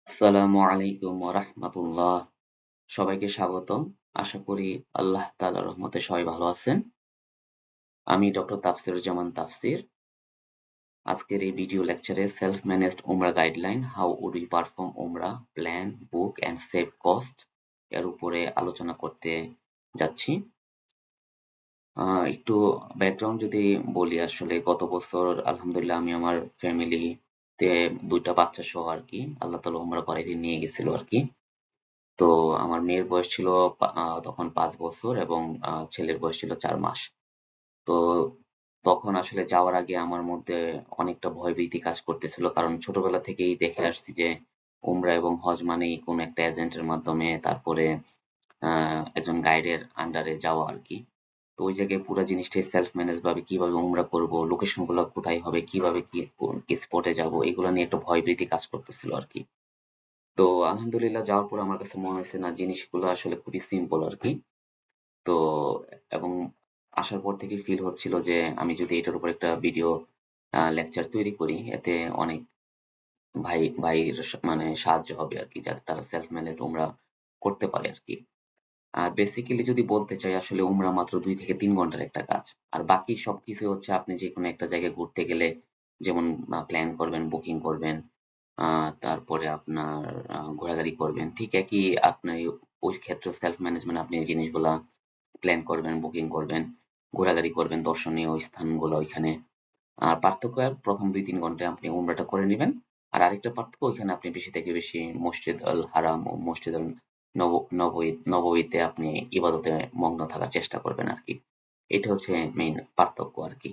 আসসালামু আলাইকুম ওয়া রাহমাতুল্লাহ। সবাইকে স্বাগতম। আশা করি আল্লাহ তাআলার রহমতে সবাই ভালো আছেন। আমি ডক্টর তাফসীরুজ্জামান তাফসীর। আজকের এই ভিডিও লেকচারে self managed Umrah guideline, how would we perform Umrah, plan, book and save cost এর উপরে আলোচনা করতে যাচ্ছি। একটু ব্যাকগ্রাউন্ড যদি বলি, আসলে গত বছর আলহামদুলিল্লাহ আমি আমার ফ্যামিলিতে ২ টা বাচ্চা সহ আরকি আল্লাহ তাআলা উমরা করাইতে নিয়ে গেছিল আরকি। তো আমার মেয়ের বয়স ছিল তখন ৫ বছর এবং ছেলের বয়স ছিল ৪ মাস। তো তখন আসলে যাওয়ার আগে আমার মধ্যে অনেকটা ভয়ভীতি কাজ করতেছিল। কারণ ছোটবেলা থেকেই দেখে আসছি যে উমরা এবং হজ মানেই কোনো একটা এজেন্টের মাধ্যমে, তারপরে আ একজন গাইডের আন্ডারে যাওয়া আরকি। তো ওই জায়গায় পুরা জিনিসটাই সেলফ ম্যানেজ ভাবে কিভাবে উমরা করব, লোকেশন গুলা কোথায় হবে, কিভাবে কোন স্পটে যাবো, এগুলা নিয়ে একটা ভয়ভীতি কাজ করতেছিল আরকি। তো আলহামদুলিল্লাহ যাওয়ার পর আমার কাছে মনে হয়েছে না, জিনিসগুলো আসলে খুবই সিম্পল আরকি। তো এবং আসার পর থেকে ফিল হচ্ছিল যে আমি যদি এটার উপর একটা ভিডিও লেকচার তৈরি করি, এতে অনেক ভাইয়ের মানে সাহায্য হবে আরকি, যাতে তারা সেলফ ম্যানেজড উমরা করতে পারে আরকি। আর বেসিক্যালি যদি বলতে চাই, আসলে উমরা মাত্র ২ থেকে ৩ ঘন্টার একটা কাজ। আর বাকি সবকিছু হচ্ছে আপনি যেকোনো একটা জায়গায় ঘুরতে গেলে যেমন প্ল্যান করবেন, বুকিং করবেন, আ তারপরে আপনার ঘোরাঘুরি করবেন। ঠিক একই আপনি ওই ক্ষেত্রে সেলফ ম্যানেজমেন্ট, আপনি এই জিনিসগুলা প্ল্যান করবেন, বুকিং করবেন, ঘোরাঘুরি করবেন দর্শনীয় স্থানগুলো ওইখানে। আর পার্থক্য ১ম ২-৩ ঘন্টায় আপনি উমরাটা করে নিবেন। আর আরেকটা পার্থক্য, ওইখানে আপনি বেশি থেকে বেশি মসজিদ আল হারাম ও মসজিদ আল নববীতে আপনি ইবাদতে মগ্ন থাকার চেষ্টা করবেন আরকি। এটা হচ্ছে মেইন পার্থক্য আরকি।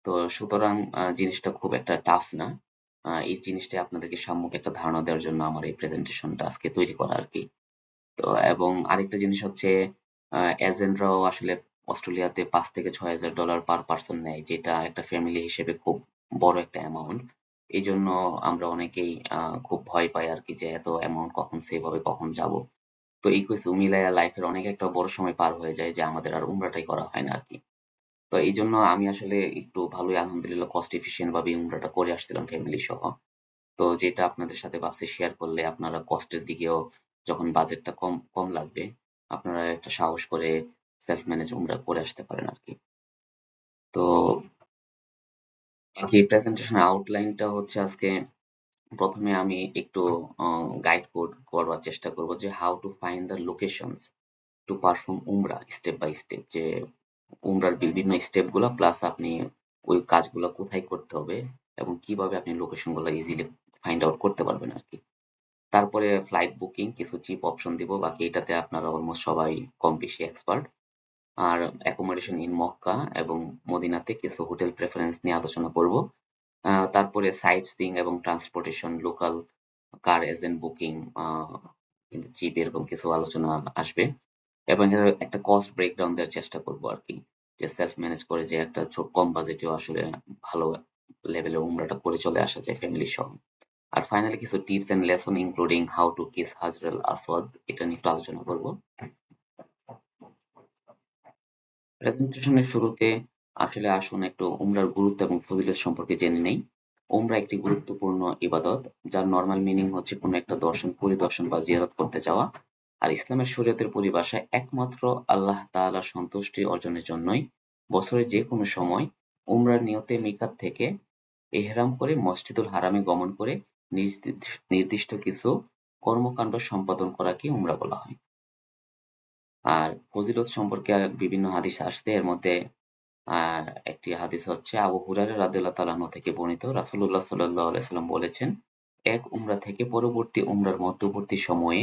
তো সুতরাং জিনিসটা খুব একটা টাফ না। এই জিনিসটাই আপনাদেরকে সাম্যক একটা ধারণা দেওয়ার জন্য আমার এই প্রেজেন্টেশনটা আজকে তৈরি করা আরকি। তো এবং আরেকটা জিনিস হচ্ছে, এজেন্টরাও আসলে অস্ট্রেলিয়াতে $৫,০০০ থেকে $৬,০০০ পার পারসন নেয়, যেটা একটা ফ্যামিলি হিসেবে খুব বড় একটা অ্যামাউন্ট। এইজন্য আমরা অনেকেই খুব ভয় পাই আরকি যে এত অ্যামাউন্ট কখন সেভ হবে, কখন যাবো। তো এই কিছু মিলাইয়া লাইফের অনেক একটা বড় সময় পার হয়ে যায় যে আমাদের আর উমরাটাই করা হয় না আরকি। তো এইজন্য আমি আসলে একটু ভালোই আলহামদুলিল্লাহ কস্ট এফিশিয়েন্ট ভাবে উমরাটা করে আসছিলাম ফ্যামিলি সহ। তো যেটা আপনাদের সাথে ভাবছি শেয়ার করলে আপনারা কষ্টের দিকেও, যখন বাজেটটা কম কম লাগবে, আপনারা একটা সাহস করে সেলফ ম্যানেজ উমরা করে আসতে পারেন আরকি। তো বাকি প্রেজেন্টেশনের আউটলাইনটা হচ্ছে, আজকে ১ম এ আমি একটু আ গাইড করবার চেষ্টা করব যে how to find the locations to perform উমরা স্টেপ বাই স্টেপ, যে উমরার বিভিন্ন স্টেপ গুলা প্লাস আপনি ওই কাজগুলা কোথায় করতে হবে এবং কিভাবে আপনি লোকেশন গুলা ইজিলি ফাইন্ড আউট করতে পারবেন আরকি। তারপরে ফ্লাইট বুকিং কিছু চিপ অপশন দিব। বাকি এটাতে আপনারা অলমোস্ট সবাই কম বেশি এক্সপার্ট। আর অ্যাকোমোডেশন ইন মক্কা এবং মদিনাতে কিছু হোটেল প্রেফারেন্স নিয়ে আলোচনা করব। তারপরে সাইট সিইং এবং transportation, local car agent booking, আ কিন্তু চিপ, এরকম কিছু আলোচনা আসবে। এবং এর একটা কস্ট ব্রেকডাউন দেওয়ার চেষ্টা করব আরকি। যে সেলফ ম্যানেজ করে যে একটা কম বাজেটেও আসলে ভালো লেভেলের উমরাটা করে চলে আসা যায় ফ্যামিলি সহ। আর ফাইনালি কিছু tips and lesson including how to kiss Hajar Aswad, এটা নিয়ে একটু আলোচনা করব। প্রেজেন্টেশনের শুরুতে আসলে আসুন একটু উমরার গুরুত্ব এবং ফজিলত সম্পর্কে জেনে নেই। উমরা একটি গুরুত্বপূর্ণ ইবাদত, যার নরমাল মিনিং হচ্ছে কোনো একটা দর্শন পরিদর্শন বা জিয়ারত করতে যাওয়া। আর ইসলামের শরীয়তের পরিভাষায় একমাত্র আল্লাহ তাআলার সন্তুষ্টি অর্জনের জন্যই বছরের যে কোনো সময় উমরার নিয়তে মিকাত থেকে ইহরাম করে মসজিদুল হারামে গমন করে নির্দিষ্ট কিছু কর্মকাণ্ড সম্পাদন করাকে উমরা বলা হয়। আর ফজিলত সম্পর্কে বিভিন্ন হাদিস আসছে। এর মধ্যে আ একটি হাদিস হচ্ছে আবু হুরায়রা রাদিয়াল্লাহু তাআলা আনহু থেকে বর্ণিত। রাসূলুল্লাহ সাল্লাল্লাহু আলাইহি ওয়াসাল্লাম বলেছেন, "এক উমরা থেকে পরবর্তী উমরার মধ্যবর্তী সময়ে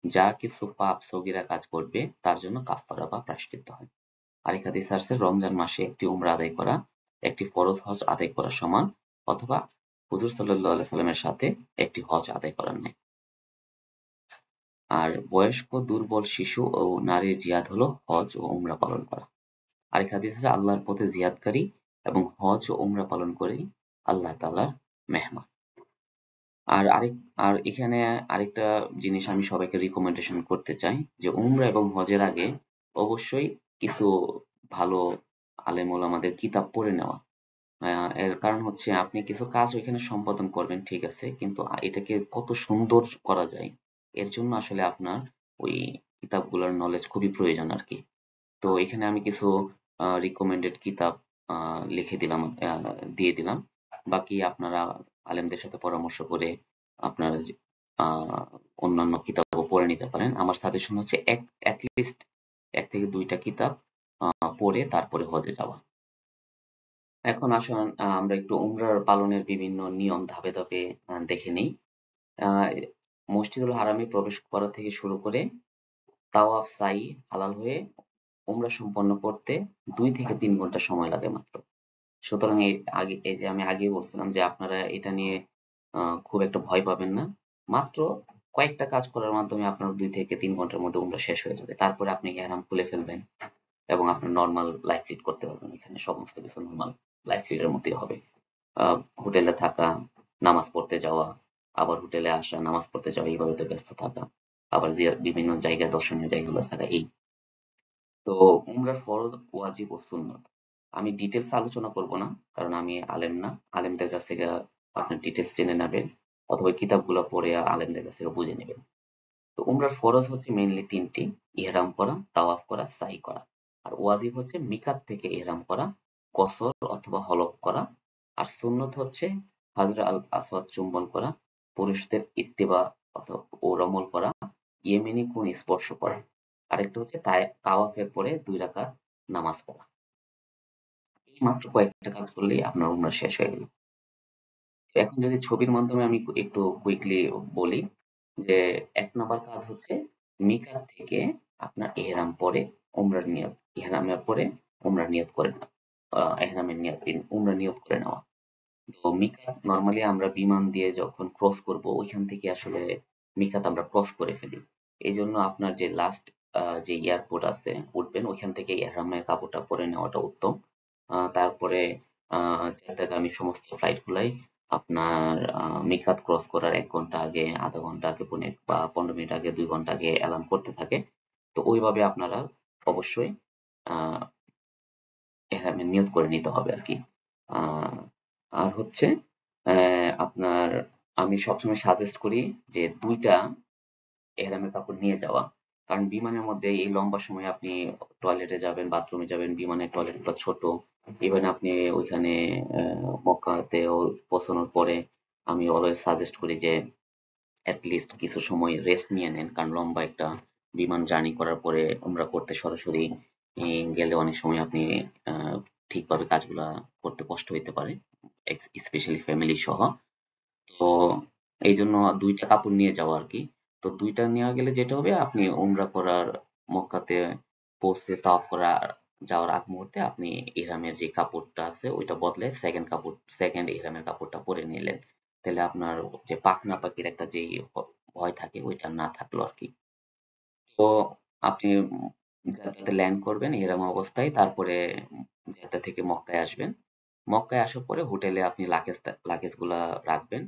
যা কিছু পাপ সগীরা কাজ করবে তার জন্য কাফফারা বা প্রায়শ্চিত্ত হয়।" আরেক হাদিসে আসছে, রমজান মাসে একটি উমরা আদায় করা একটি ফরজ হজ আদায় করার সমান, অথবা হুজুর সাল্লাল্লাহু আলাইহি সাল্লামের সাথে একটি হজ আদায় করার ন্যায়। আর বয়স্ক, দুর্বল, শিশু ও নারীর জিহাদ হলো হজ ও উমরা পালন করা। আরেক হাদিস আছে, আল্লাহর পথে জিহাদকারী এবং হজ ও উমরা পালনকারী আল্লাহ তাআলার মেহমান। আর আর এখানে আরেকটা জিনিস আমি সবাইকে রিকমেন্ডেশন করতে চাই, যে উমরা এবং হজের আগে অবশ্যই কিছু ভালো আলেম ওলামাদের কিতাব পড়ে নেওয়া। এর কারণ হচ্ছে আপনি কিছু কাজ ওইখানে সম্পাদন করবেন ঠিক আছে, কিন্তু এটাকে কত সুন্দর করা যায় এর জন্য আসলে আপনার ওই কিতাবগুলোর নলেজ খুবই প্রয়োজন আরকি। তো এখানে আমি কিছু রিকমেন্ডেড কিতাব লিখে দিলাম, দিয়ে দিলাম। বাকি আপনারা আলেমদের সাথে পরামর্শ করে আপনারা আহ, অন্যান্য কিতাবও পড়ে নিতে পারেন। আমার সাজেশন হচ্ছে অ্যাটলিস্ট 1 থেকে 2টা কিতাব পড়ে তারপরে হজে যাওয়া। এখন আসুন আমরা একটু উমরার পালনের বিভিন্ন নিয়ম ধাপে ধাপে দেখে নিই। আহ, মসজিদুল হারামে প্রবেশ করা থেকে শুরু করে তাওয়াফ সাই হালাল হয়ে উমরা সম্পন্ন করতে 2 থেকে 3 ঘন্টা সময় লাগে মাত্র। সুতরাং এই যে আমি আগেই বলছিলাম যে আপনারা এটা নিয়ে খুব একটা ভয় পাবেন না। মাত্র কয়েকটা কাজ করার মাধ্যমে আপনার 2 থেকে 3 ঘন্টার মধ্যে উমরা শেষ হয়ে যাবে। তারপরে আপনি ইহরাম খুলে ফেলবেন এবং আপনার নরমাল লাইফ লিড করতে পারবেন। এখানে সমস্ত কিছু নরমাল লাইফ লিডের মতোই হবে। হোটেলে থাকা, নামাজ পড়তে যাওয়া, আবার হোটেলে আসা, নামাজ পড়তে যাওয়া, ইবাদতে ব্যস্ত থাকা, আবার বিভিন্ন জায়গায় দর্শনীয় জায়গাগুলো থাকা এই। তো উমরার ফরজ, ওয়াজিব ও সুন্নত আমি ডিটেলস আলোচনা করব না, কারণ আমি আলেম না। আলেমদের কাছ থেকে আপনার ডিটেলস জেনে নেবেন অথবা কিতাবগুলো পড়ে আলেমদের কাছ থেকে বুঝে নেবেন। তো উমরার ফরজ হচ্ছে মেইনলি 3টি: ইহরাম করা, তাওয়াফ করা, সাই করা। আর ওয়াজিব হচ্ছে মিকাত থেকে ইহরাম করা, কসর অথবা হলক করা। আর সুন্নত হচ্ছে হাজরা আল আসওয়াদ চুম্বন করা, পুরুষদের ইত্তেবা অথবা ও রমল করা, ইয়েমেনি কোণ স্পর্শ করা। আরেকটা হচ্ছে তাওয়াফের পরে 2 রাকাত নামাজ পড়া। এই মাত্র কয়েকটা কাজ করলেই আপনার উমরা শেষ হয়ে গেল। তো এখন যদি ছবির মাধ্যমে আমি একটু কুইকলি বলি যে 1 নম্বর কাজ হচ্ছে মিকাত থেকে আপনার এহরাম পরে উমরার নিয়ত, ইহরামের পরে উমরার নিয়ত করে নেওয়া, এহরামের নিয়ত, উমরার নিয়ত করে নেওয়া। তো মিকাত নরমালি আমরা বিমান দিয়ে যখন ক্রস করব ওইখান থেকে আসলে মিকাত আমরা ক্রস করে ফেলি। এই জন্য আপনার যে লাস্ট যে এয়ারপোর্ট আছে উঠবেন ওইখান থেকে এহরামের কাপড়টা পরে নেওয়াটা উত্তম। তারপরে জেদ্দাগামী সমস্ত ফ্লাইট গুলাই আপনার মিকাত ক্রস করার 1 ঘন্টা আগে, আধা ঘন্টা আগে, বা 15 মিনিট আগে, 2 ঘন্টা আগে অ্যালার্ম করতে থাকে। তো ওইভাবে আপনারা অবশ্যই আহ এহরামের নিয়ত করে নিতে হবে আরকি। আহ আর হচ্ছে আপনার আমি সবসময় সাজেস্ট করি যে 2টা এহরামের কাপড় নিয়ে যাওয়া। কারণ বিমানের মধ্যে এই লম্বা সময় আপনি টয়লেটে যাবেন, বাথরুমে যাবেন, বিমানের টয়লেটগুলো ছোট। ইভেন আপনি ওইখানে মক্কাতেও পৌঁছানোর পরে আমি অলওয়েজ সাজেস্ট করি যে লিস্ট কিছু সময় রেস্ট নিয়ে নেন। কারণ লম্বা একটা বিমান জার্নি করার পরে উমরা করতে সরাসরি গেলে অনেক সময় আপনি আহ, ঠিকভাবে কাজগুলা করতে কষ্ট হইতে পারে, স্পেশালি ফ্যামিলি সহ। তো এই জন্য 2টা কাপড় নিয়ে যাওয়া আর কি। তো 2টা নেওয়া গেলে যেটা হবে আপনি উমরা করার মক্কাতে পৌঁছে তাওয়াফ করা যাওয়ার আগ মুহূর্তে আপনি ইহরামের যে কাপড়টা আছে ওইটা বদলে সেকেন্ড ইহরামের কাপড়টা পরে নিলেন। তাহলে আপনার যে পাক নাপাকির একটা যে ভয় থাকে ওইটা না থাকলো আর কি। তো আপনি জেদ্দাতে ল্যান্ড করবেন এরকম অবস্থায়, তারপরে জেদ্দা থেকে মক্কায় আসবেন। মক্কায় আসার পরে হোটেলে আপনি লাগেজগুলা রাখবেন।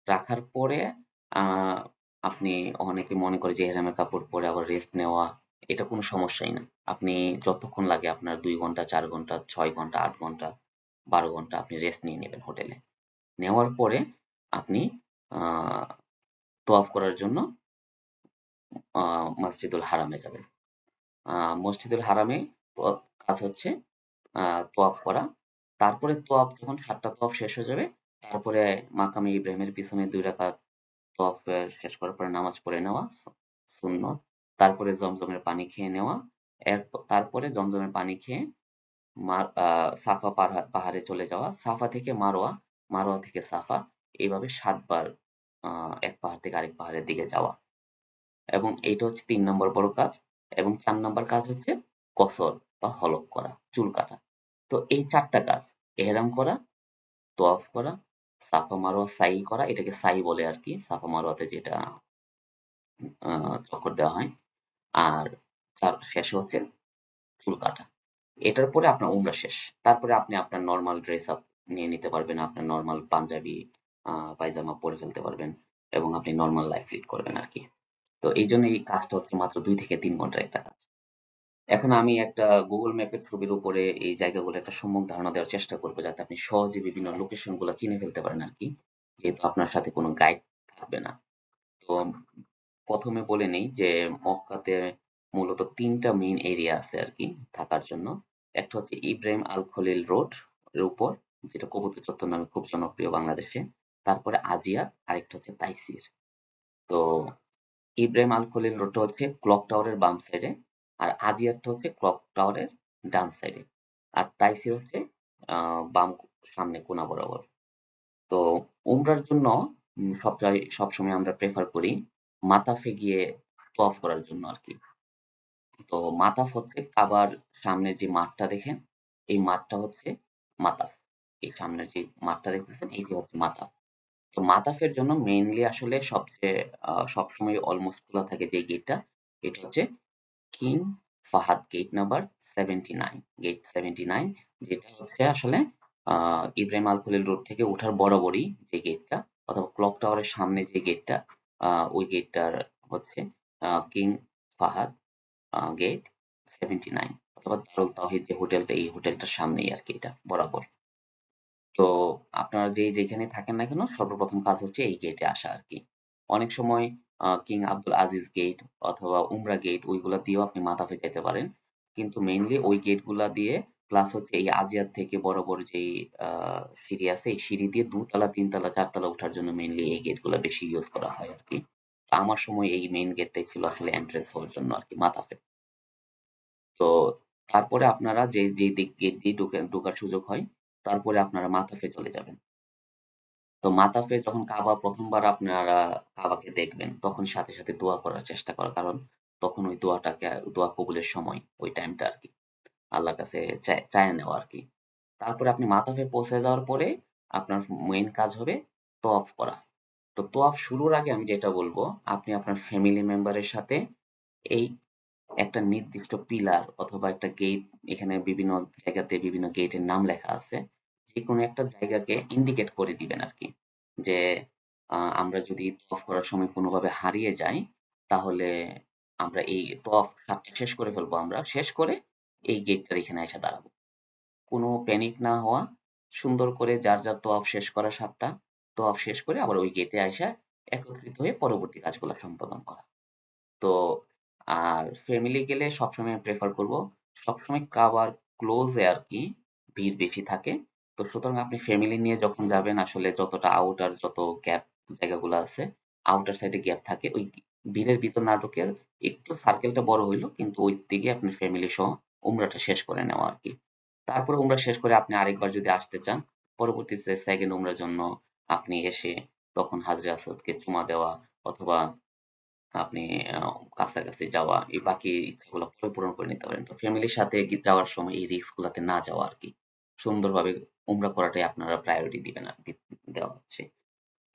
রাখার পরে আহ, আপনি, অনেকে মনে করে যে এহরামের কাপড় পরে আবার রেস্ট নেওয়া, এটা কোনো সমস্যাই না। আপনি যতক্ষণ লাগে আপনার 2 ঘন্টা, 4 ঘন্টা, 6 ঘন্টা, 8 ঘন্টা, 12 ঘন্টা আপনি রেস্ট নিয়ে নেবেন হোটেলে। নেওয়ার পরে আপনি আহ তোয়াফ করার জন্য মসজিদুল হারামে যাবেন। মসজিদুল হারামে কাজ হচ্ছে তোয়াফ করা। তারপরে তোয়াফ যখন 7টা তোয়াফ শেষ হয়ে যাবে তারপরে মাকামে ইব্রাহিমের পিছনে 2 রাকাত তোয়াফ শেষ করার পরে নামাজ পড়ে নেওয়া সুন্নত। তারপরে জমজমের পানি খেয়ে নেওয়া। তারপরে জমজমের পানি খেয়ে সাফা পাহাড়ে চলে যাওয়া, সাফা থেকে মারোয়া, মারোয়া থেকে সাফা, এইভাবে 7 বার এক পাহাড় থেকে আরেক পাহাড়ের দিকে যাওয়া। এবং এইটা হচ্ছে 3 নম্বর বড় কাজ। এবং 4 নম্বর কাজ হচ্ছে কসর বা হলক করা, চুল কাটা। তো এই 4টা কাজ: এহরাম করা, তোয়াফ করা, সাফা মারোয়া সাই করা, এটাকে সাই বলে আর কি, সাফা মারোয়াতে যেটা চক্কর দেওয়া হয়। আর তার শেষে হচ্ছে চুল কাটা। এটার পরে আপনার উমরা শেষ। তারপরে আপনি আপনার নরমাল ড্রেস আপ নিয়ে নিতে পারবেন, আপনার নরমাল পাঞ্জাবি পায়জামা পরে ফেলতে পারবেন এবং আপনি নরমাল লাইফ লিড করবেন আর কি। তো এই জন্য এই কাজটা হচ্ছে মাত্র 2 থেকে 3 ঘন্টার একটা কাজ। এখন আমি একটা গুগল ম্যাপের ছবির উপরে এই জায়গাগুলো একটা সম্যক ধারণা দেওয়ার চেষ্টা করবো যাতে আপনি সহজে বিভিন্ন লোকেশন গুলো চিনে ফেলতে পারেন আর কি, যেহেতু আপনার সাথে কোনো গাইড থাকবে না। তো প্রথমে বলে নেই যে মক্কাতে মূলত ৩টা মেইন এরিয়া আছে আর কি থাকার জন্য। একটা হচ্ছে ইব্রাহিম আল খলিল রোড এর উপর, যেটা কবুতর চত্বর নামে খুব জনপ্রিয় বাংলাদেশে। তারপরে আজিয়াত, আরেকটা হচ্ছে তাইসির। তো ইব্রাহিম আল খলিল রোডটা হচ্ছে ক্লক টাওয়ারের বাম সাইডে, আর আজিয়ারটা হচ্ছে ক্লক টাওয়ারের ডান সাইডে, আর তাইসির হচ্ছে বাম সামনে কোনা বরাবর। তো উমরার জন্য সবসময় আমরা প্রেফার করি মাতাফে গিয়ে তওয়াফ করার জন্য আর কি। তো মাতাফ হচ্ছে কাবার সামনে যে মাঠটা দেখেন, এই মাঠটা হচ্ছে মাতাফ। এই সামনের যে মাঠটা দেখতেছেন এইটি হচ্ছে মাতাফ। তো মাতাফের জন্য মেইনলি আসলে সবচেয়ে সবসময় অলমোস্ট খোলা থাকে যে গেটটা, এটা হচ্ছে King Fahd gate number 79, gate 79, যেটা হচ্ছে আসলে ইব্রাহিম আল খলিল রোড থেকে ওঠার বরাবরই যে গেটটা, অথবা ক্লক টাওয়ারের সামনে যে গেটটা, ওই গেটটার হচ্ছে কিং ফাহাদ গেট 79, অথবা দারুল তাওহিদ যে হোটেলটা, এই হোটেলটার সামনেই আর কি, এটা বরাবর। তো আপনারা যেখানে থাকেন না কেন সর্বপ্রথম কাজ হচ্ছে এই গেটে আসা আর কি। অনেক সময় কিং আব্দুল আজিজ গেট অথবা উমরা গেট ওইগুলা দিয়েও আপনি মাতাফে যেতে পারেন, কিন্তু মেইনলি ওই গেটগুলা দিয়ে প্লাস হচ্ছে এই আজিয়ার থেকে বরাবর যেই সিঁড়ি আছে এই সিঁড়ি দিয়ে 2 তলা 3 তলা 4 তলা ওঠার জন্য মেইনলি এই গেটগুলো বেশি ইউজ করা হয় আর কি। তো আমার সময় এই মেইন গেটটাই ছিল আসলে এন্ট্রেন্স হওয়ার জন্য আর কি মাতাফে। তো তারপরে আপনারা যে দিক গেট দিয়ে ঢোকার সুযোগ হয়, তারপরে আপনারা মাতাফে চলে যাবেন। তো মাতাফে যখন কাবা প্রথমবার আপনারা কাবাকে দেখবেন তখন সাথে সাথে দোয়া করার চেষ্টা করা, কারণ তখন ওই দোয়া কবুলের সময় ওই টাইমটা আর কি, আল্লাহর কাছে চায় নেওয়া আর কি। তারপরে আপনি মাতাফে পৌঁছে যাওয়ার পরে আপনার মেইন কাজ হবে তওয়াফ করা। তো তওয়াফ শুরুর আগে আমি যেটা বলবো, আপনি আপনার ফ্যামিলি মেম্বারের সাথে এই একটা নির্দিষ্ট পিলার অথবা একটা গেট, এখানে বিভিন্ন জায়গাতে বিভিন্ন গেটের নাম লেখা আছে, যে কোনো একটা জায়গাকে ইন্ডিকেট করে দিবেন আর কি, যে আমরা যদি তওয়াফ করার সময় কোনোভাবে হারিয়ে যাই, তাহলে আমরা এই তওয়াফ শেষ করে ফেলবো, আমরা শেষ করে এই গেটটার এখানে এসে দাঁড়াবো। কোনো প্যানিক না হওয়া, সুন্দর করে যার যার তওয়াফ শেষ করা, 7টা তওয়াফ শেষ করে আবার ওই গেটে আইসা একত্রিত হয়ে পরবর্তী কাজগুলো সম্পাদন করা। তো আর ফ্যামিলি গেলে সবসময় আমি প্রেফার করব সবসময় কাবার ক্লোজে আর কি ভিড় বেশি থাকে। তো সুতরাং আপনি ফ্যামিলি নিয়ে যখন যাবেন আসলে যতটা আউটার যত গ্যাপ জায়গাগুলো আছে, আউটার সাইডে গ্যাপ থাকে, ওই ভিড়ের ভিতর না ঢুকে একটু সার্কেলটা বড় হইলো কিন্তু ওই দিকে আপনি ফ্যামিলি সহ উমরাটা শেষ করে নেওয়া আর কি। তারপরে উমরা শেষ করে আপনি আরেকবার যদি আসতে চান পরবর্তীতে সেকেন্ড উমরার জন্য, আপনি এসে তখন হাজরে আসওয়াদকে চুমা দেওয়া অথবা আপনি কাছাকাছি যাওয়া, এই বাকি ইচ্ছাগুলো পরে পূরণ করে নিতে পারেন। তো ফ্যামিলির সাথে যাওয়ার সময় এই রিস্ক গুলাতে না যাওয়া আর কি, সুন্দরভাবে উমরা করাটাই আপনারা প্রায়োরিটি দিবেন আর দেওয়া হচ্ছে।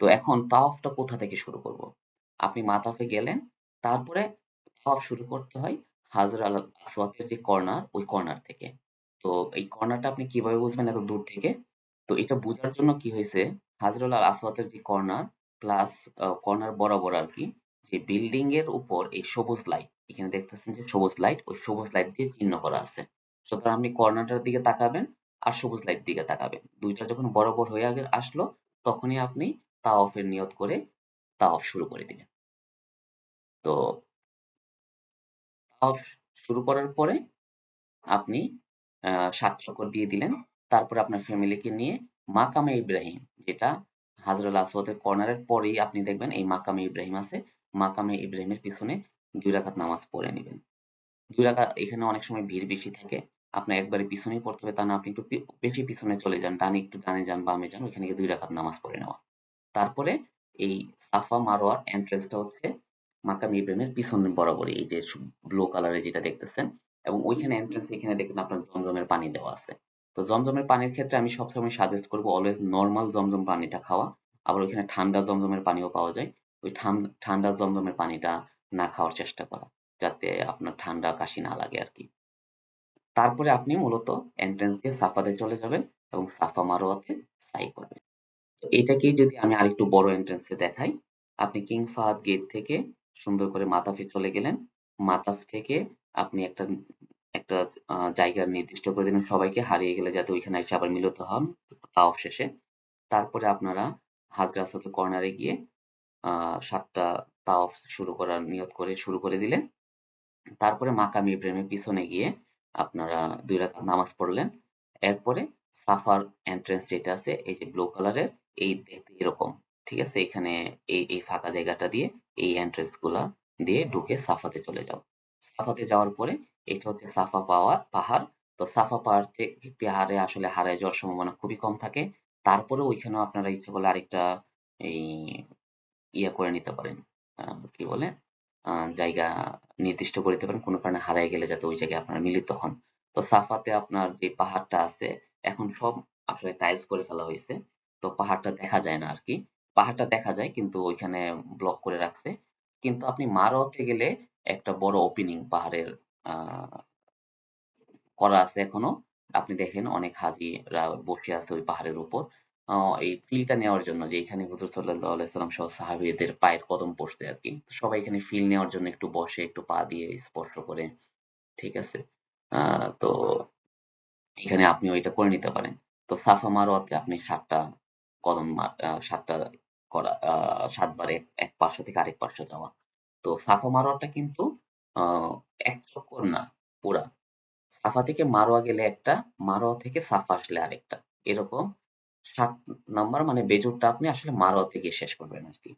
তো এখন তাওয়াফটা কোথা থেকে শুরু করব? আপনি মাতাফে গেলেন, তারপরে তাওয়াফ শুরু করতে হয় হাজর আল আসওয়াদের যে কর্নার, ওই কর্নার থেকে। তো এই কর্নারটা আপনি কিভাবে বুঝবেন এত দূর থেকে? তো এটা বোঝার জন্য কি হয়েছে, হাজরুল আল আসওয়াদের যে কর্নার প্লাস কর্নার বরাবর আর কি, যে বিল্ডিং এর উপর এই সবুজ লাইট, এখানে দেখতেছেন যে সবুজ লাইট, ওই সবুজ লাইট দিয়ে চিহ্ন করা আছে। সুতরাং আপনি কর্নারটার দিকে তাকাবেন আর সবুজ লাইট দিকে তাকাবেন, দুইটা যখন বরাবর হয়ে আসলো তখনই আপনি তাওয়াফের নিয়ত করে তাওয়াফ শুরু করে দিবেন। তো তাওয়াফ শুরু করার পরে আপনি ৭ চক্কর দিয়ে দিলেন। তারপরে আপনার ফ্যামিলিকে নিয়ে মাকামে ইব্রাহিম, যেটা হাজরুল আসওয়াদের কর্নারের পরেই আপনি দেখবেন এই মাকামে ইব্রাহিম আছে। মাকামে ইব্রাহিমের পিছনে ২ রাকাত নামাজ পড়ে নিবেন। ২ রাকাত, এখানে অনেক সময় ভিড় বেশি থাকে। আপনার একবারে পিছনেই পড়তে হবে তা না, আপনি একটু বেশি পিছনে চলে যান। একটু ডানে যান, বামে যান। ওইখানে গিয়ে ২ রাকাত নামাজ পড়ে নেওয়া। তারপরে এই সাফা মারোয়ার এন্ট্রেন্সটা হচ্ছে মাকাম ইব্রাহিমের পিছনে বরাবরই, এই যে ব্লু কালারের যেটা দেখতেছেন, এবং ওইখানে এন্ট্রেন্স এখানে দেখবেন আপনার জমজমের পানি দেওয়া আছে। তো জমজমের পানির ক্ষেত্রে আমি সবসময় সাজেস্ট করবো অলওয়েজ নর্মাল জমজম পানিটা খাওয়া। আবার ওইখানে ঠান্ডা জমজমের পানিও পাওয়া যায়। ওই ঠান্ডা জমজমের পানিটা না খাওয়ার চেষ্টা করা, যাতে আপনার ঠান্ডা কাশি না লাগে আর কি। তারপরে আপনি মূলত এন্ট্রেন্স দিয়ে সাফাতে চলে যাবেন এবং সাফা মারোয়াতে সাই করবেন। তো এটাকেই যদি আমি আরেকটু বড় এন্ট্রান্সে দেখাই, আপনি কিং ফাহাদ গেট থেকে সুন্দর করে মাতাফে চলে গেলেন। মাতাফ থেকে আপনি একটা একটা জায়গা নির্দিষ্ট করে দিলেন সবাইকে, হারিয়ে গেলে যাতে ওইখানে এসে আবার মিলিত হন তাওয়াফ শেষে। তারপরে আপনারা হাজরা আসওয়াদের কর্নারে গিয়ে ৭টা তাওয়াফ শুরু করার নিয়ত করে শুরু করে দিলে, তারপরে মাকাম ইব্রাহিমের পিছনে গিয়ে আপনারা ২ রাকাত নামাজ পড়লেন। এরপরে সাফার এন্ট্রান্স যেটা আছে এই যে ব্লু কালারের, এই দেখতে এরকম, ঠিক আছে? এখানে এই ফাঁকা জায়গাটা দিয়ে এই এন্ট্রান্স গুলা দিয়ে ঢুকে সাফাতে চলে যাও। সাফাতে যাওয়ার পরে এটা হচ্ছে সাফা পাহাড়। তো সাফা পাহাড়ে আসলে হারায় যাওয়ার সম্ভাবনা খুবই কম থাকে। তারপরেও ওইখানেও আপনারা ইচ্ছে করলে আরেকটা এই ইয়ে করে নিতে পারেন, কি বলে, জায়গা নির্দিষ্ট করে দিতে পারেন কোনো কারণে হারায় গেলে যাতে ওই জায়গায় আপনারা মিলিত হন। তো সাফাতে আপনার যে পাহাড়টা আছে এখন সব আসলে টাইলস করে ফেলা হয়েছে, তো পাহাড়টা দেখা যায় না আর কি। পাহাড়টা দেখা যায় কিন্তু ওইখানে ব্লক করে রাখছে। কিন্তু আপনি মারোয়াতে গেলে একটা বড় ওপেনিং পাহাড়ের আহ করা আছে এখনো। আপনি দেখেন অনেক হাজিরা বসে আছে ওই পাহাড়ের উপর। এই ফিলটা নেওয়ার জন্য যে এখানে হুজুর সাল্লাল্লাহু আলাইহি সাল্লাম সহ সাহাবীদের পায়ের কদম পড়ছে আরকি। সবাই এখানে ফিল নেওয়ার জন্য একটু বসে, একটু পা দিয়ে স্পর্শ করে, ঠিক আছে? তো এখানে আপনিও এটা করে নিতে পারেন। তো সাফা মারোয়াতে আপনি ৭ টা কদম ৭ টা করা, ৭ বার এক পার্শ্ব থেকে আরেক পার্শ্ব যাওয়া। তো সাফা মারোয়াটা কিন্তু আ এক চক্কর না, পুরা। সাফা থেকে মারোয়া গেলে একটা, মারোয়া থেকে সাফা আসলে আরেকটা। এরকম ৭ নাম্বার মানে বেজোড়টা আপনি আসলে মারোয়াতে গিয়ে শেষ করবেন আরকি।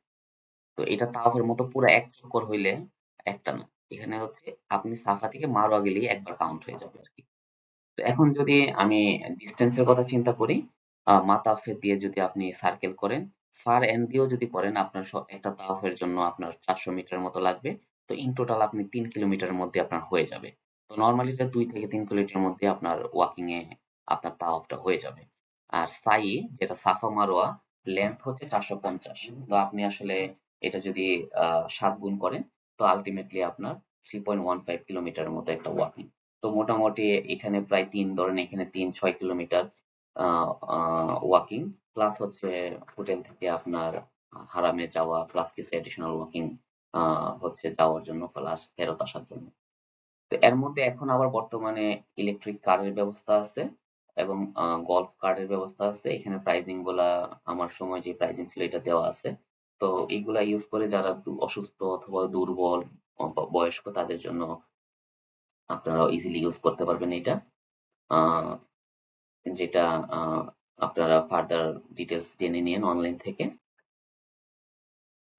তো এটা তাওয়াফের মতো পুরা এক চক্কর হইলে একটা না। এখানে হচ্ছে আপনি সাফা থেকে মারোয়া গেলেই একবার কাউন্ট হয়ে যাবে আরকি। তো এখন যদি আমি ডিসট্যান্স এর কথা চিন্তা করি, মাতাফে দিয়ে যদি আপনি সার্কেল করেন, ফার এন্ড দিয়েও যদি করেন আপনার একটা তাওয়াফের জন্য আপনার ৪০০ মিটার মতো লাগবে। তো ইন টোটাল আপনি ৩ কিলোমিটারের মধ্যে আপনার হয়ে যাবে। তো নরমালি এটা ২ থেকে ৩ কিলোমিটারের মধ্যে আপনার ওয়াকিং এ আপনার তাওয়াফটা হয়ে যাবে। আর সাই যেটা সাফা মারোয়া লেংথ হচ্ছে ৪৫০। তো আপনি আসলে এটা যদি ৭ গুণ করেন তো আল্টিমেটলি আপনার ৩.15 কিলোমিটারের মতো একটা ওয়াকিং। তো মোটামুটি এখানে প্রায় ৩, ধরেন এখানে ৩-৬ কিলোমিটার ওয়াকিং প্লাস হচ্ছে হোটেল থেকে আপনার হারামে যাওয়া প্লাস কিছু অ্যাডিশনাল ওয়াকিং হচ্ছে যাওয়ার জন্য প্লাস ফেরত আসার জন্য। তো এর মধ্যে এখন আবার বর্তমানে ইলেকট্রিক কারের ব্যবস্থা আছে এবং গল্ফ কার্টের ব্যবস্থা আছে। এখানে প্রাইজিং গুলা আমার সময় যে প্রাইজিং ছিল এটা দেওয়া আছে। তো এইগুলা ইউজ করে যারা অসুস্থ অথবা দুর্বল বয়স্ক তাদের জন্য আপনারা ইজিলি ইউজ করতে পারবেন এটা। আহ যেটা আপনারা ফার্দার ডিটেলস জেনে নিন অনলাইন থেকে।